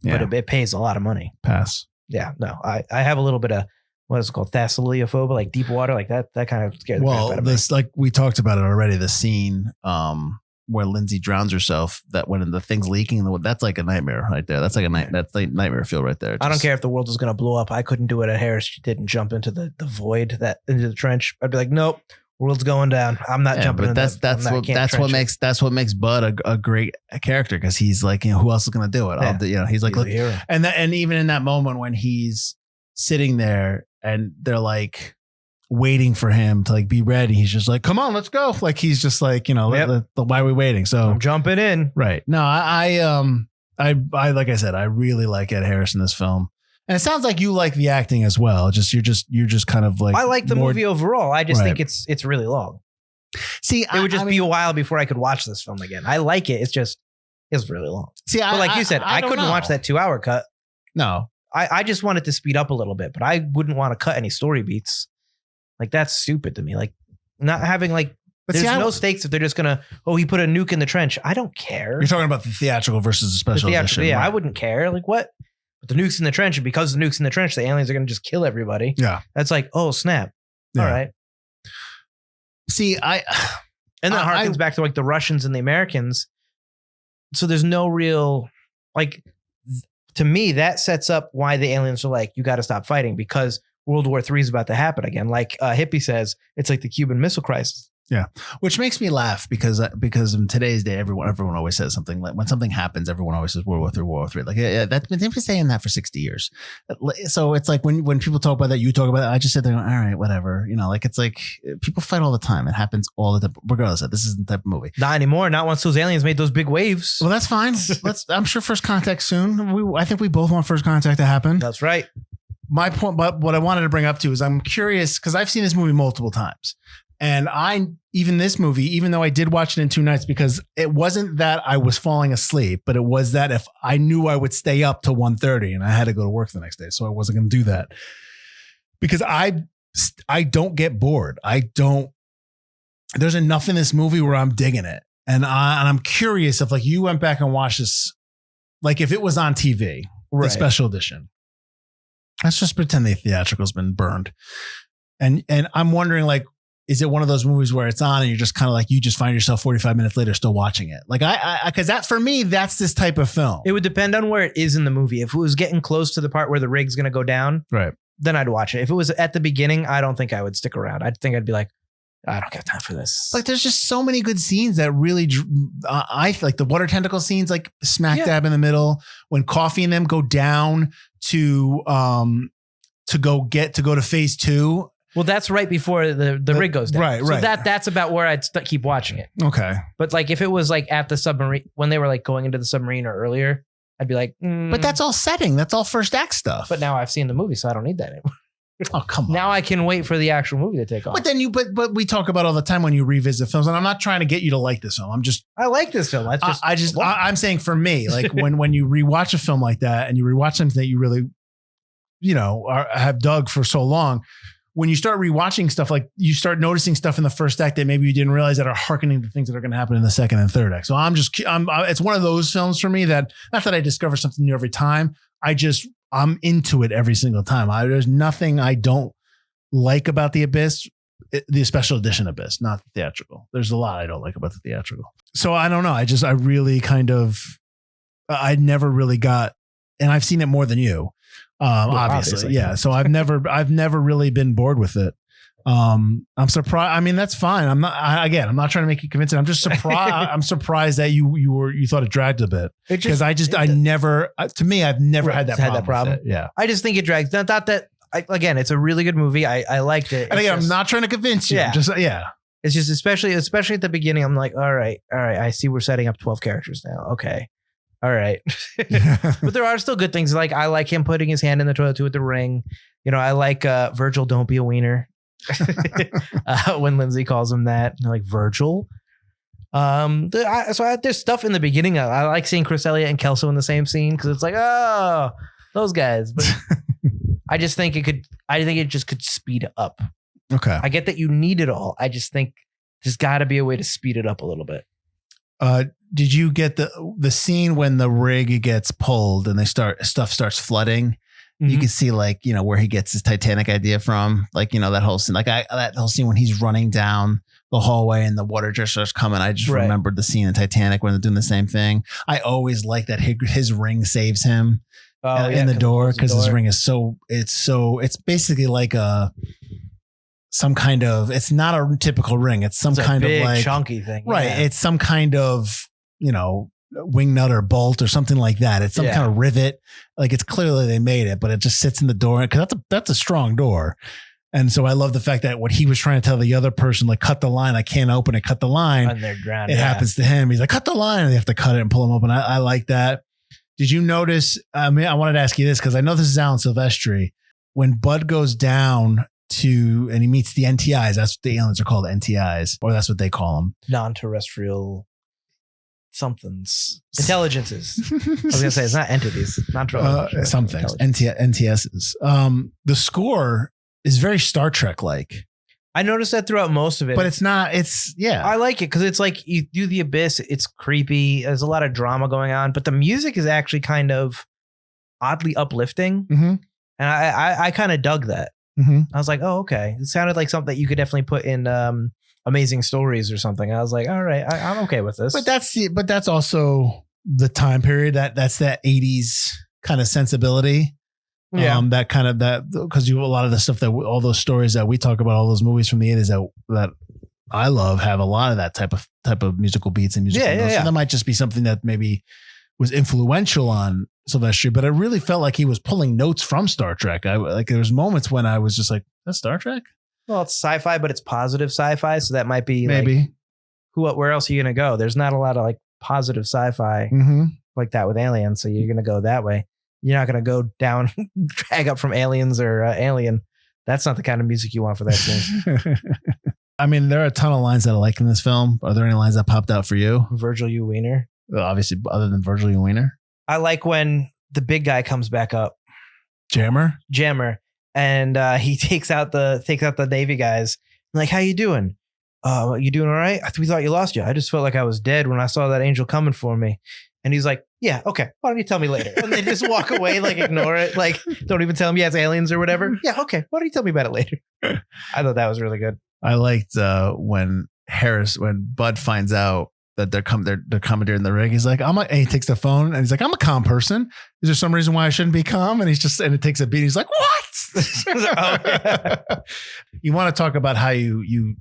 Yeah. But it pays a lot of money. Pass. Yeah. No, I have a little bit of, what is it called? Thalassophobia, like deep water, like that kind of scares me. Well, like we talked about it already, the scene, where Lindsay drowns herself, that when the thing's leaking, that's like a nightmare right there. That's like that's like nightmare feel right there. I don't care if the world was going to blow up. I couldn't do it at Harris. She didn't jump into the void, into the trench. I'd be like, nope, world's going down. I'm not jumping. But that's what makes Bud a great character, because he's like, who else is going to do it? He's like, look, and even in that moment when he's sitting there and they're like waiting for him to like be ready, he's just like, come on, let's go. Like he's just like, why are we waiting? So I'm jumping in. Right. No, I like I said, I really like Ed Harris in this film. And it sounds like you like the acting as well. You're just kind of like, I like the movie overall. I just think it's really long. See, it would just be a while before I could watch this film again. I like it. It's really long. See, but like you said, I couldn't watch that 2-hour cut. No, I just wanted to speed up a little bit, but I wouldn't want to cut any story beats. Like that's stupid to me. Like not having there's no stakes if they're just gonna, he put a nuke in the trench. I don't care. You're talking about the theatrical versus the special edition. Yeah, right. I wouldn't care. Like what? But the nuke's in the trench, and because the nuke's in the trench, the aliens are gonna just kill everybody. Yeah. That's like, oh snap. Yeah. All right. See, and that harkens back to like the Russians and the Americans. So there's no real to me, that sets up why the aliens are like, you got to stop fighting, because World War III is about to happen again. Like Hippie says, it's like the Cuban Missile Crisis. Yeah, which makes me laugh because in today's day, everyone always says something like, when something happens, everyone always says World War III. Like, they've been saying that for 60 years. So it's like when people talk about that, you talk about that. I just sit there going, all right, whatever. It's like people fight all the time. It happens all the time, regardless of this isn't the type of movie. Not anymore. Not once those aliens made those big waves. Well, that's fine. I'm sure First Contact soon. I think we both want First Contact to happen. That's right. My point, but what I wanted to bring up to is I'm curious because I've seen this movie multiple times. And even this movie, even though I did watch it in 2 nights, because it wasn't that I was falling asleep, but it was that if I knew I would stay up to 1:30 and I had to go to work the next day, so I wasn't going to do that, because I don't get bored. There's enough in this movie where I'm digging it, and I'm curious if like you went back and watched this, like if it was on TV, the special edition. Let's just pretend the theatrical's been burned, and I'm wondering like, is it one of those movies where it's on and you're just kind of like, you just find yourself 45 minutes later still watching it? Like because that for me, that's this type of film. It would depend on where it is in the movie. If it was getting close to the part where the rig's going to go down, right, then I'd watch it. If it was at the beginning, I don't think I would stick around. I think I'd be like, I don't have time for this. Like there's just so many good scenes that really, I feel like the water tentacle scenes, like smack dab in the middle, when Coffee and them go down to go to phase 2. Well, that's right before the rig goes down. Right. So that's about where I'd keep watching it. Okay. But like if it was like at the submarine, when they were like going into the submarine or earlier, I'd be like, But that's all setting. That's all first act stuff. But now I've seen the movie, so I don't need that anymore. Oh, come on. Now I can wait for the actual movie to take off. But then but we talk about all the time when you revisit films, and I'm not trying to get you to like this film. I like this film. I'm saying for me, like when you rewatch a film like that and you rewatch something that you really, have dug for so long, when you start rewatching stuff, like you start noticing stuff in the first act that maybe you didn't realize that are hearkening to things that are going to happen in the second and third act. So it's one of those films for me that, not that I discover something new every time. I'm into it every single time. There's nothing I don't like about the Abyss, the special edition Abyss, not the theatrical. There's a lot I don't like about the theatrical. So I don't know. I really I never really got, and I've seen it more than you. Obviously. Yeah. So I've never really been bored with it. I'm surprised. I mean, that's fine. I'm not trying to make you convincing. I'm just surprised. I'm surprised that you thought it dragged a bit, because I've never had that problem. Yeah. I just think it drags. Not that again, it's a really good movie. I liked it. And again, I'm not trying to convince you. Yeah. Yeah. It's just, especially at the beginning, I'm like, all right. I see we're setting up 12 characters now. Okay. All right. But there are still good things. Like I like him putting his hand in the toilet too with the ring. I like Virgil, don't be a wiener. When Lindsay calls him that, like Virgil. There's stuff in the beginning. I like seeing Chris Elliott and Kelso in the same scene, because it's like, oh, those guys. But I just think it just could speed up. Okay. I get that you need it all. I just think there's got to be a way to speed it up a little bit. Did you get the scene when the rig gets pulled and stuff starts flooding? Mm-hmm. You can see where he gets his Titanic idea from, that whole scene, that whole scene when he's running down the hallway and the water just starts coming. I just remembered the scene in Titanic when they're doing the same thing. I always like that his ring saves him in the door, because his ring is it's basically like some kind of, it's not a typical ring. It's some kind of like chunky thing. Right. Yeah. It's some kind of, wing nut or bolt or something like that. It's some kind of rivet. Like, it's clearly they made it, but it just sits in the door, because that's a strong door. And so I love the fact that what he was trying to tell the other person, like, cut the line, I can't open it, cut the line. And they're drowned. It happens to him. He's like, cut the line, and they have to cut it and pull him open. I like that. Did you notice? I wanted to ask you this, because I know this is Alan Silvestri. When Bud goes down and he meets the NTIs, that's what the aliens are called, NTIs, or that's what they call them. Non-terrestrial somethings. Intelligences. I was going to say, it's not entities. Non-terrestrial. Some things. NTSs. The score is very Star Trek-like. I noticed that throughout most of it. But it's not, I like it because it's like you do the Abyss. It's creepy. There's a lot of drama going on, but the music is actually kind of oddly uplifting. Mm-hmm. And I kind of dug that. Mm-hmm. I was like, oh, okay. It sounded like something that you could definitely put in Amazing Stories or something. I was like, all right, I'm okay with this. But that's also the time period that's that 80s kind of sensibility. Yeah. That kind of because a lot of the stuff all those stories that we talk about, all those movies from the 80s that I love have a lot of that type of musical beats and musical notes. So that might just be something that maybe was influential on Silvestri, but it really felt like he was pulling notes from Star Trek. There was moments when I was just like, that's Star Trek? Well, it's sci-fi, but it's positive sci-fi. So that might be maybe where else are you going to go? There's not a lot of like positive sci-fi like that with Aliens. So you're going to go that way. You're not going to go down, drag up from Aliens or Alien. That's not the kind of music you want for that scene. I mean, there are a ton of lines that I like in this film. Are there any lines that popped out for you? Virgil U. Wiener. Well, obviously, other than Virgil U. Wiener. I like when the big guy comes back up. Jammer. And he takes out the Navy guys. I'm like, how you doing? You doing all right? We thought you lost you. I just felt like I was dead when I saw that angel coming for me. And he's like, yeah, okay. Why don't you tell me later? And they just walk away, like ignore it. Like, don't even tell him, it's aliens or whatever. Yeah, okay. Why don't you tell me about it later? I thought that was really good. I liked when Bud finds out that they're commandeering the rig. He's like, and he takes the phone and he's like, I'm a calm person. Is there some reason why I shouldn't be calm? And it takes a beat. He's like, what? You want to talk about how you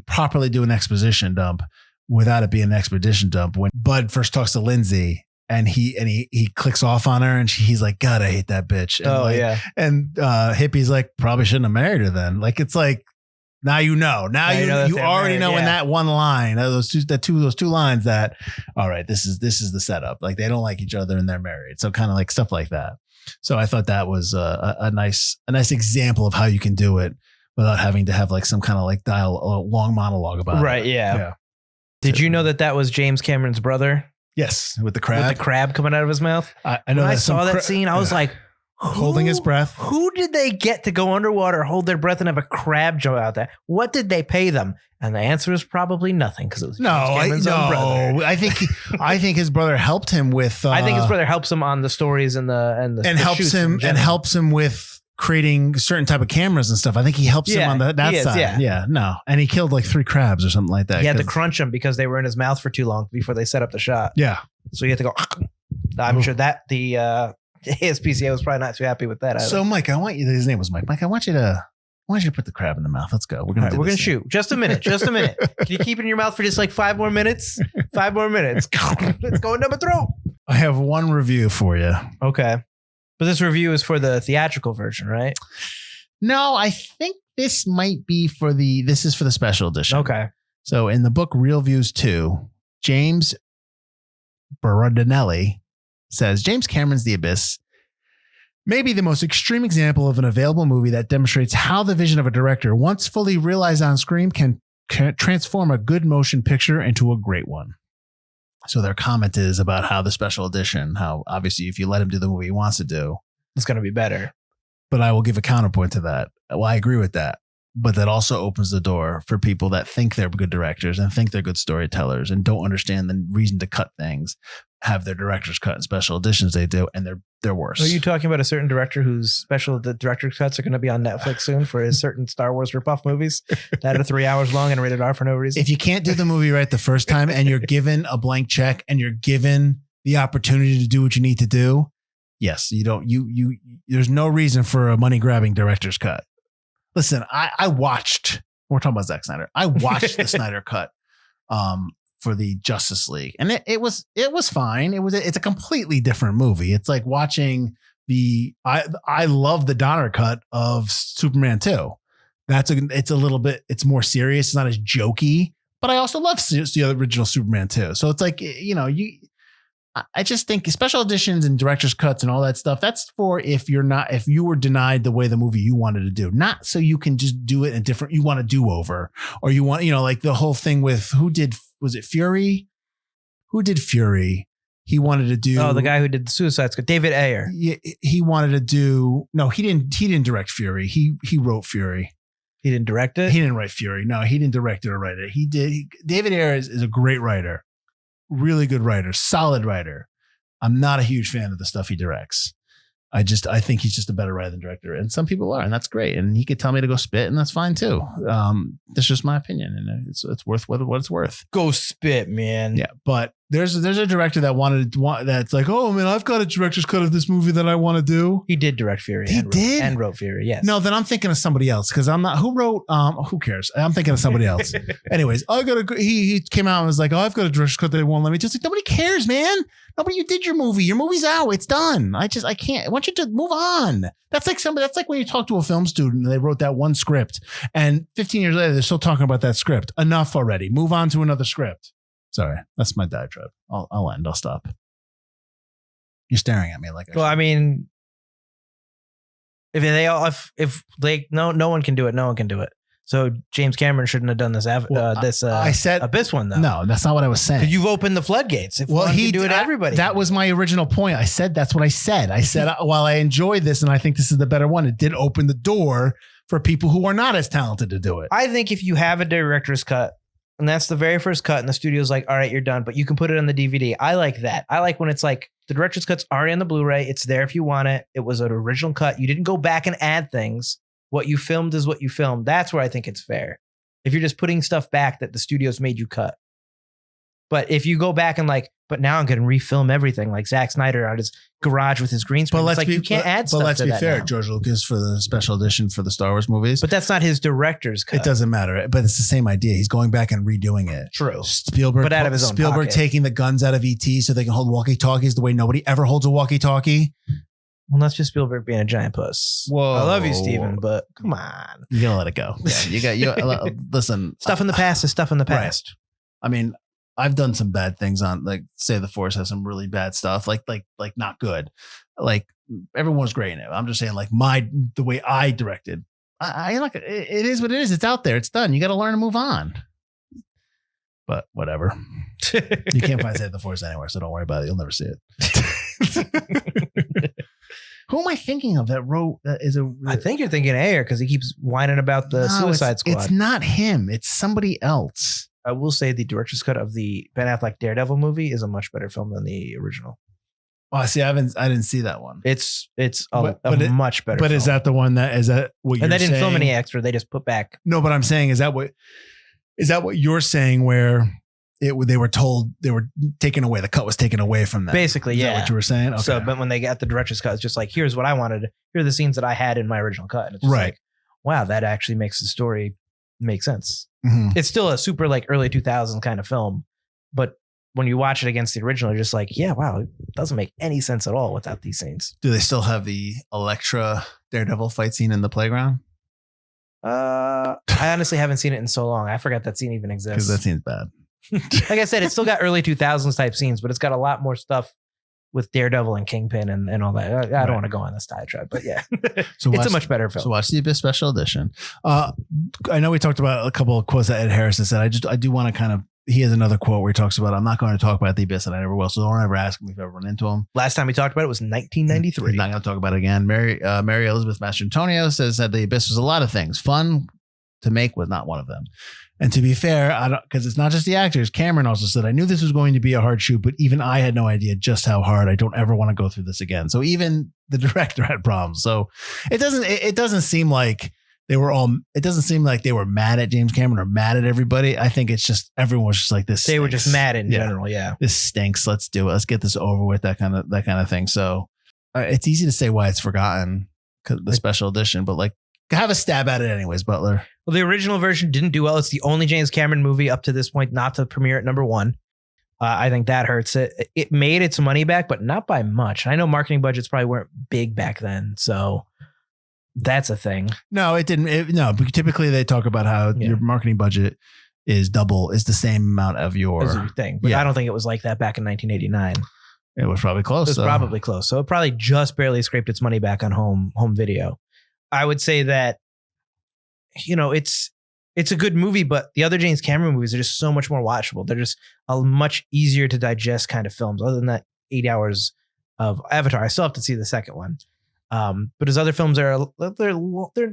properly do an exposition dump without it being an expedition dump. When Bud first talks to Lindsay and he clicks off on her and he's like, God, I hate that bitch. And And Hippie's like, probably shouldn't have married her then. Like, it's like, now you know. You already know in that one line, those two lines that, all right, this is the setup. Like, they don't like each other and they're married. So kind of like stuff like that. So I thought that was a nice example of how you can do it without having to have like some kind of like long monologue about it. Right. Yeah. Did you know that was James Cameron's brother? Yes, with the crab. With the crab coming out of his mouth. I know. When I saw that scene, I was like, holding his breath. Who did they get to go underwater, hold their breath, and have a crab jump out there? What did they pay them? And the answer is probably nothing, because it was James Cameron's own brother. I think his brother helped him with. I think his brother helps him on the stories and helps him with creating certain type of cameras and stuff. I think he helps him on that side. Yeah, no, and he killed like 3 crabs or something like that. He had to crunch them because they were in his mouth for too long before they set up the shot. Yeah, so you had to go. I'm sure that the ASPCA was probably not too happy with that either. So Mike, his name was Mike. Mike, I want you to put the crab in the mouth. Let's go. We're gonna shoot. Just a minute. Can you keep it in your mouth for just like 5 more minutes? 5 more minutes. Let's go down my throat. I have one review for you. Okay. But this review is for the theatrical version, right? No, I think this might be this is for the special edition. Okay. So in the book Real Views 2, James Berardinelli says James Cameron's The Abyss may be the most extreme example of an available movie that demonstrates how the vision of a director, once fully realized on screen, can transform a good motion picture into a great one. So their comment is about how the special edition, how obviously if you let him do the movie he wants to do, it's going to be better. But I will give a counterpoint to that. Well, I agree with that. But that also opens the door for people that think they're good directors and think they're good storytellers and don't understand the reason to cut things, have their directors cut in special editions they do. And they're worse. Are you talking about a certain director whose the director's cuts are going to be on Netflix soon for his certain Star Wars ripoff movies that are 3 hours long and rated R for no reason? If you can't do the movie right the first time and you're given a blank check and you're given the opportunity to do what you need to do, yes, there's no reason for a money grabbing director's cut. Listen, I watched, we're talking about Zack Snyder. I watched the Snyder cut for the Justice League, and it was fine. It's a completely different movie. It's like watching I love the Donner cut of Superman 2. It's a little bit, it's more serious. It's not as jokey, but I also love the original Superman 2. So it's like, I just think special editions and director's cuts and all that stuff, that's for if you were denied the way the movie you wanted to do, not so you can just do it in different, you want to do over, or you want, like the whole thing with was it Fury? Who did Fury? He wanted to do. Oh, the guy who did the Suicide Squad, David Ayer. He wanted to do, no, he didn't direct Fury. He wrote Fury. He didn't direct it? He didn't write Fury. No, he didn't direct it or write it. David Ayer is a great writer. Really good writer, solid writer. I'm not a huge fan of the stuff he directs. I think he's just a better writer than director, and some people are, and that's great. And he could tell me to go spit, and that's fine too. That's just my opinion, and it's worth what it's worth. Go spit, man. Yeah, but there's a director that's like, oh man, I've got a director's cut of this movie that I want to do. He did direct Fury. And wrote Fury. Yes. No, then I'm thinking of somebody else because I'm not. Who wrote? Who cares? I'm thinking of somebody else. Anyways, he came out and was like, oh, I've got a director's cut that they won't let me. Just like, nobody cares, man. Nobody, you did your movie. Your movie's out. It's done. I can't. I want you to move on. That's like when you talk to a film student and they wrote that one script, and 15 years later they're still talking about that script. Enough already. Move on to another script. Sorry, that's my diatribe. I'll end. I'll stop. You're staring at me like. Well, I mean, no one can do it. No one can do it. So James Cameron shouldn't have done this. I said Abyss one though. No, that's not what I was saying. You've opened the floodgates. If he do it, everybody. That was my original point. I said that's what I said. I said while I enjoyed this and I think this is the better one, it did open the door for people who are not as talented to do it. I think if you have a director's cut and that's the very first cut and the studio's like, all right, you're done, but you can put it on the DVD. I like that. I like when it's like the director's cut's already on the Blu-ray. It's there if you want it. It was an original cut. You didn't go back and add things. What you filmed is what you filmed. That's where I think it's fair. If you're just putting stuff back that the studio's made you cut. But if you go back and like, but now I'm going to refilm everything like Zack Snyder out his garage with his green screen. You can't add stuff to that. But let's be fair, George Lucas for the special edition for the Star Wars movies. But that's not his director's cut. It doesn't matter. But it's the same idea. He's going back and redoing it. True. Spielberg out of his own pocket. Taking the guns out of E.T. so they can hold walkie-talkies the way nobody ever holds a walkie-talkie. Well, that's just Spielberg being a giant puss. Whoa. I love you, Steven, but come on. You gotta let it go. Yeah, you listen. Stuff in the past is stuff in the past. Right. I mean, I've done some bad things on, like, say the Force has some really bad stuff, like not good. Like everyone's great in it. I'm just saying, like the way I directed, I like it is what it is. It's out there. It's done. You got to learn to move on. But whatever. You can't find Save the Force anywhere, so don't worry about it. You'll never see it. Who am I thinking of that wrote that is a? I think you're thinking Ayer because he keeps whining about the Suicide Squad. It's not him. It's somebody else. I will say the director's cut of the Ben Affleck Daredevil movie is a much better film than the original. Oh, see, I didn't see that one. It's much better. But film. Is that the one that is that what you're saying? And they didn't film any extra. They just put back. No, but I'm saying is that what you're saying where they were told they were taken away. The cut was taken away from them. Basically, yeah. Is that what you were saying? Okay. So, but when they got the director's cut, it's just like, here's what I wanted. Here are the scenes that I had in my original cut. And it's just like, wow, that actually makes the story make sense. Mm-hmm. It's still a super like early 2000s kind of film, but when you watch it against the original, you're just like, yeah, wow, it doesn't make any sense at all without these scenes. Do they still have the Elektra Daredevil fight scene in the playground? I honestly haven't seen it in so long. I forgot that scene even exists. Because that scene's bad. Like I said, it's still got early 2000s type scenes, but it's got a lot more stuff with Daredevil and Kingpin and all that. I don't want to go on this diatribe, but yeah, so it's a much better film. So watch the Abyss Special Edition. I know we talked about a couple of quotes that Ed Harris has said. I do want to kind of, he has another quote where he talks about, I'm not going to talk about the Abyss and I never will. So don't ever ask me if I've ever run into him. Last time we talked about it was 1993. He's not going to talk about it again. Mary Elizabeth Mastrantonio says that the Abyss was a lot of things. Fun to make was not one of them. And to be fair, I don't, because it's not just the actors. Cameron also said, I knew this was going to be a hard shoot, but even I had no idea just how hard. I don't ever want to go through this again. So even the director had problems. So it doesn't seem like they were mad at James Cameron or mad at everybody. I think it's just everyone was just like this. They were just mad in Yeah. general. Yeah. This stinks. Let's do it. Let's get this over with. That kind of thing. So it's easy to say why it's forgotten, 'cause the special edition, but like have a stab at it anyways, Butler. Well, the original version didn't do well. It's the only James Cameron movie up to this point not to premiere at number one. I think that hurts it. It made its money back, but not by much. I know marketing budgets probably weren't big back then, so that's a thing. No, it didn't. No, but typically they talk about how your marketing budget is the same amount of your thing. But I don't think it was like that back in 1989. It was probably close. It was probably close. So it probably just barely scraped its money back on home video. I would say that, it's a good movie, but the other James Cameron movies are just so much more watchable. They're just a much easier to digest kind of films. Other than that 8 hours of Avatar, I still have to see the second one. But his other films they're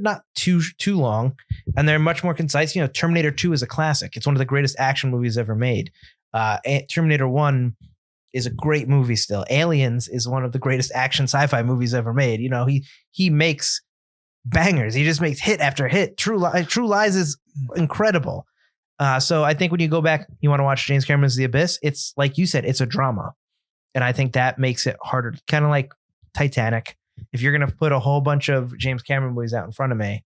not too long, and they're much more concise. Terminator 2 is a classic. It's one of the greatest action movies ever made. Terminator 1 is a great movie still. Aliens is one of the greatest action sci-fi movies ever made. He makes bangers. He just makes hit after hit. True Lies is incredible. So I think when you go back, you want to watch James Cameron's The Abyss. It's like you said, it's a drama, and I think that makes it harder. Kind of like Titanic. If you're gonna put a whole bunch of James Cameron movies out in front of me,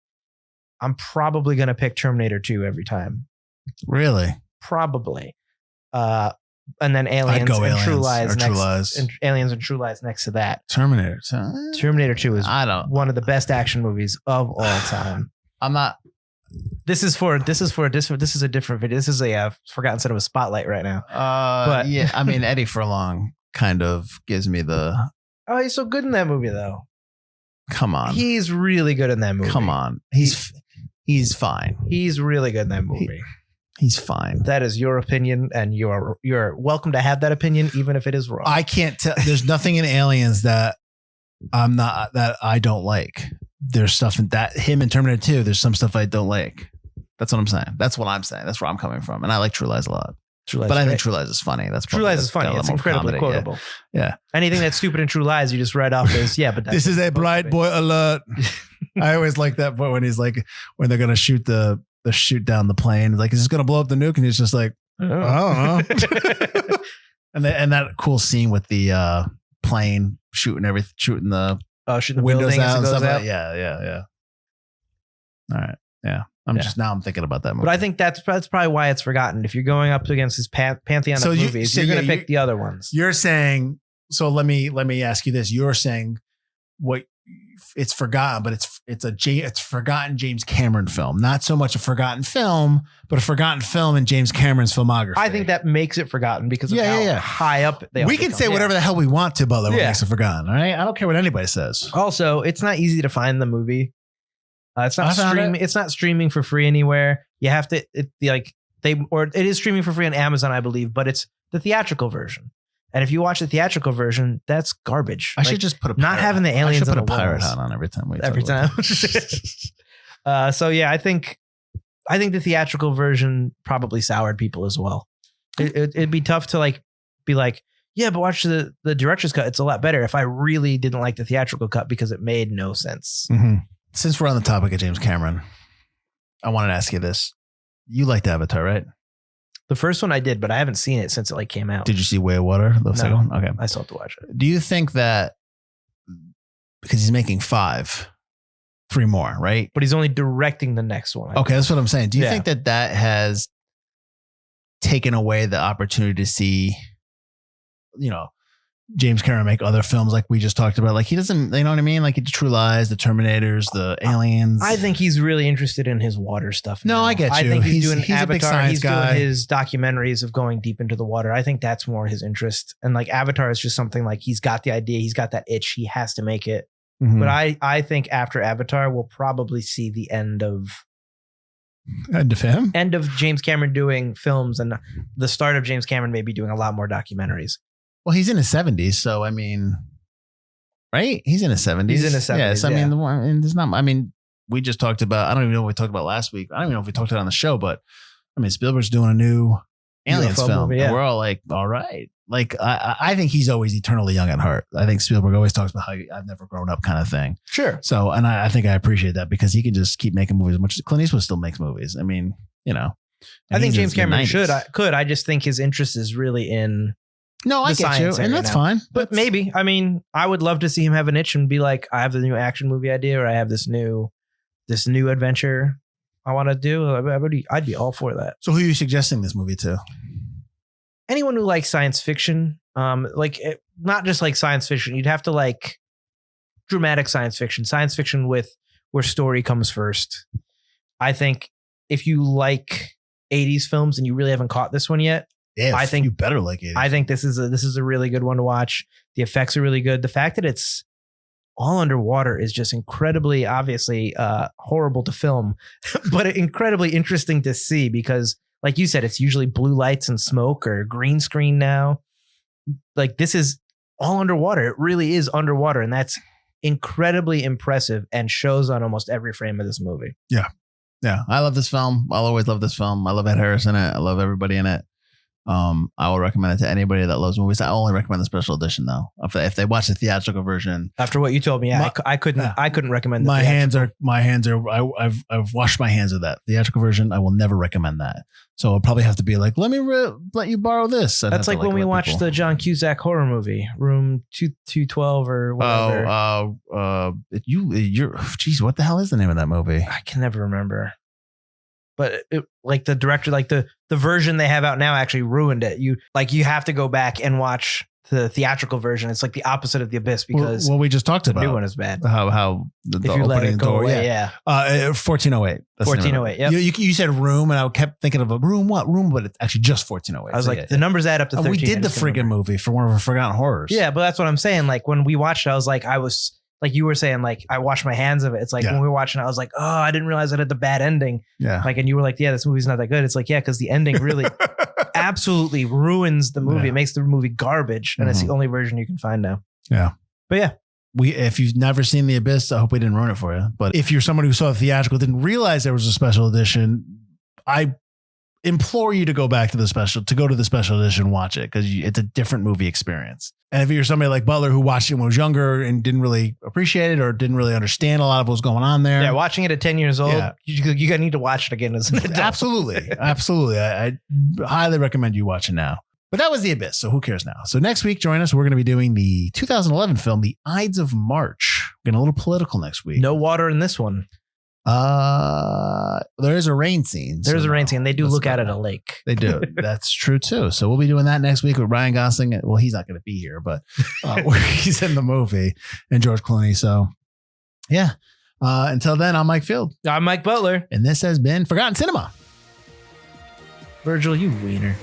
I'm probably gonna pick Terminator 2 every time. Really? Probably. And then Aliens and True Lies next. And Aliens and True Lies next to that. Terminator 2 is one of the best action movies of all time. I'm not. This is a different video. This is a Forgotten Cinema Spotlight right now. But yeah, I mean Eddie Furlong kind of gives me the. Oh, he's so good in that movie though. Come on. He's really good in that movie. Come on. He's fine. He's really good in that movie. He's fine. That is your opinion, and you're welcome to have that opinion, even if it is wrong. I can't tell. There's nothing in Aliens that I don't like. There's stuff in that him in Terminator 2. There's some stuff I don't like. That's what I'm saying. That's what I'm saying. That's where I'm coming from. And I like True Lies a lot. But I think True Lies is funny. True Lies is funny. It's incredibly quotable. Yeah. Anything that's stupid in True Lies, you just write off as but that's this is a bright boy alert. I always like that point when he's like, when they're gonna shoot the shoot down the plane. Like, is this gonna blow up the nuke? And he's just like, I don't know. and that cool scene with the plane shooting the windows out and stuff like that. Yeah. All right. Yeah. I'm thinking about that movie. But I think that's probably why it's forgotten. If you're going up against his pantheon of movies, you're going to pick the other ones. You're saying, so let me ask you this. You're saying it's forgotten, but it's forgotten James Cameron film. Not so much a forgotten film, but a forgotten film in James Cameron's filmography. I think that makes it forgotten because of how high up they are. We can say whatever the hell we want to Butler what makes it forgotten. All right. I don't care what anybody says. Also, it's not easy to find the movie. It's not streaming. It's not streaming for free anywhere. You have to. It is streaming for free on Amazon, I believe, but it's the theatrical version. And if you watch the theatrical version, that's garbage. I should just put a not having the aliens. I should put a pirate hat on every time. So yeah, I think the theatrical version probably soured people as well. It'd be tough to be like, yeah, but watch the director's cut. It's a lot better. If I really didn't like the theatrical cut because it made no sense. Mm-hmm. Since we're on the topic of James Cameron, I wanted to ask you this. You liked Avatar, right? The first one I did, but I haven't seen it since it came out. Did you see Way of Water? The second one? Okay. I still have to watch it. Do you think that because he's making 3 more, right? But he's only directing the next one. Okay, that's what I'm saying. Do you think that has taken away the opportunity to see, James Cameron make other films like we just talked about? Like he doesn't, you know what I mean? Like the True Lies, the Terminators, the Aliens. I think he's really interested in his water stuff now. No, I get you. I think he's doing Avatar. A big science guy. Doing his documentaries of going deep into the water. I think that's more his interest. And Avatar is just something like he's got the idea. He's got that itch. He has to make it. Mm-hmm. But I think after Avatar, we'll probably see the end of him? End of James Cameron doing films and the start of James Cameron maybe doing a lot more documentaries. Well, he's in his 70s, so I mean, right? He's in his 70s. He's in his 70s. Yes, I mean, there's not. I mean, we just talked about. I don't even know what we talked about last week. I don't even know if we talked about it on the show, but I mean, Spielberg's doing a new Aliens UFO film. movie, yeah. And we're all like, all right. Like, I think he's always eternally young at heart. I think Spielberg always talks about how I've never grown up kind of thing. Sure. So, and I think I appreciate that because he can just keep making movies as much as Clint Eastwood still makes movies. I mean, you know. I think he's in James his Cameron mid-90s. could. I just think his interest is really in No, I the get you. science And area that's now. fine. But maybe, I mean, I would love to see him have an itch and be like, I have the new action movie idea, or I have this new adventure I want to do. I'd be all for that. So who are you suggesting this movie to? Anyone who likes science fiction, not just like science fiction, you'd have to like dramatic science fiction with where story comes first. I think if you like 80s films and you really haven't caught this one yet, Yeah, I think you better like it. I think this is a really good one to watch. The effects are really good. The fact that it's all underwater is just incredibly, obviously, horrible to film, but incredibly interesting to see because, like you said, it's usually blue lights and smoke or green screen now. Like this is all underwater. It really is underwater, and that's incredibly impressive and shows on almost every frame of this movie. Yeah, I love this film. I'll always love this film. I love Ed Harris in it. I love everybody in it. I will recommend it to anybody that loves movies. I only recommend the special edition though. If they watch the theatrical version, After what you told me, I couldn't recommend the my theatrical. hands are. I've washed my hands of that theatrical version. I will never recommend that. So I'll probably have to be like, let me let you borrow this. I'd That's have to, like when we let watched people- the John Cusack horror movie, Room 212 or whatever. Geez, what the hell is the name of that movie? I can never remember. But like the director, like the version they have out now actually ruined it. You have to go back and watch the theatrical version. It's like the opposite of The Abyss because Well, we just talked the about new one is bad. how the If you let opening it go door, away, yeah. 1408. That's the name of 1408, it. yep. You said room, and I kept thinking of a room. What room? But it's actually just 1408. I was So, like, yeah. the numbers add up to 13. We did I the just couldn't friggin' remember. movie for one of our forgotten horrors. Yeah, but that's what I'm saying. Like when we watched it, I was like, like you were saying, like I washed my hands of it. It's like Yeah. when we were watching it, I was like, oh, I didn't realize it had the bad ending. yeah. Like, and you were like, yeah, this movie's not that good. It's like, yeah, because the ending really absolutely ruins the movie. Yeah. It makes the movie garbage, and it's Mhm. the only version you can find now. Yeah. But yeah, If you've never seen The Abyss, I hope we didn't ruin it for you. But if you're someone who saw the theatrical, didn't realize there was a special edition, I implore you to go to the special edition, watch it because it's a different movie experience. And if you're somebody like Butler who watched it when was younger and didn't really appreciate it or didn't really understand a lot of what was going on there. yeah, watching it at 10 years old, Yeah. you gotta need to watch it again as an adult. Absolutely. Absolutely. I highly recommend you watch it now. But that was The Abyss, so who cares now? So next week, join us. We're going to be doing the 2011 film, The Ides of March. We're getting a little political next week. No water in this one. There is a rain scene. There's so a rain no, scene. They do let's look not- out at a lake. They do. That's true too. So we'll be doing that next week with Ryan Gosling. Well, he's not going to be here, but he's in the movie, and George Clooney. So yeah. Until then, I'm Mike Field, I'm Mike Butler. and this has been Forgotten Cinema. Virgil, you wiener.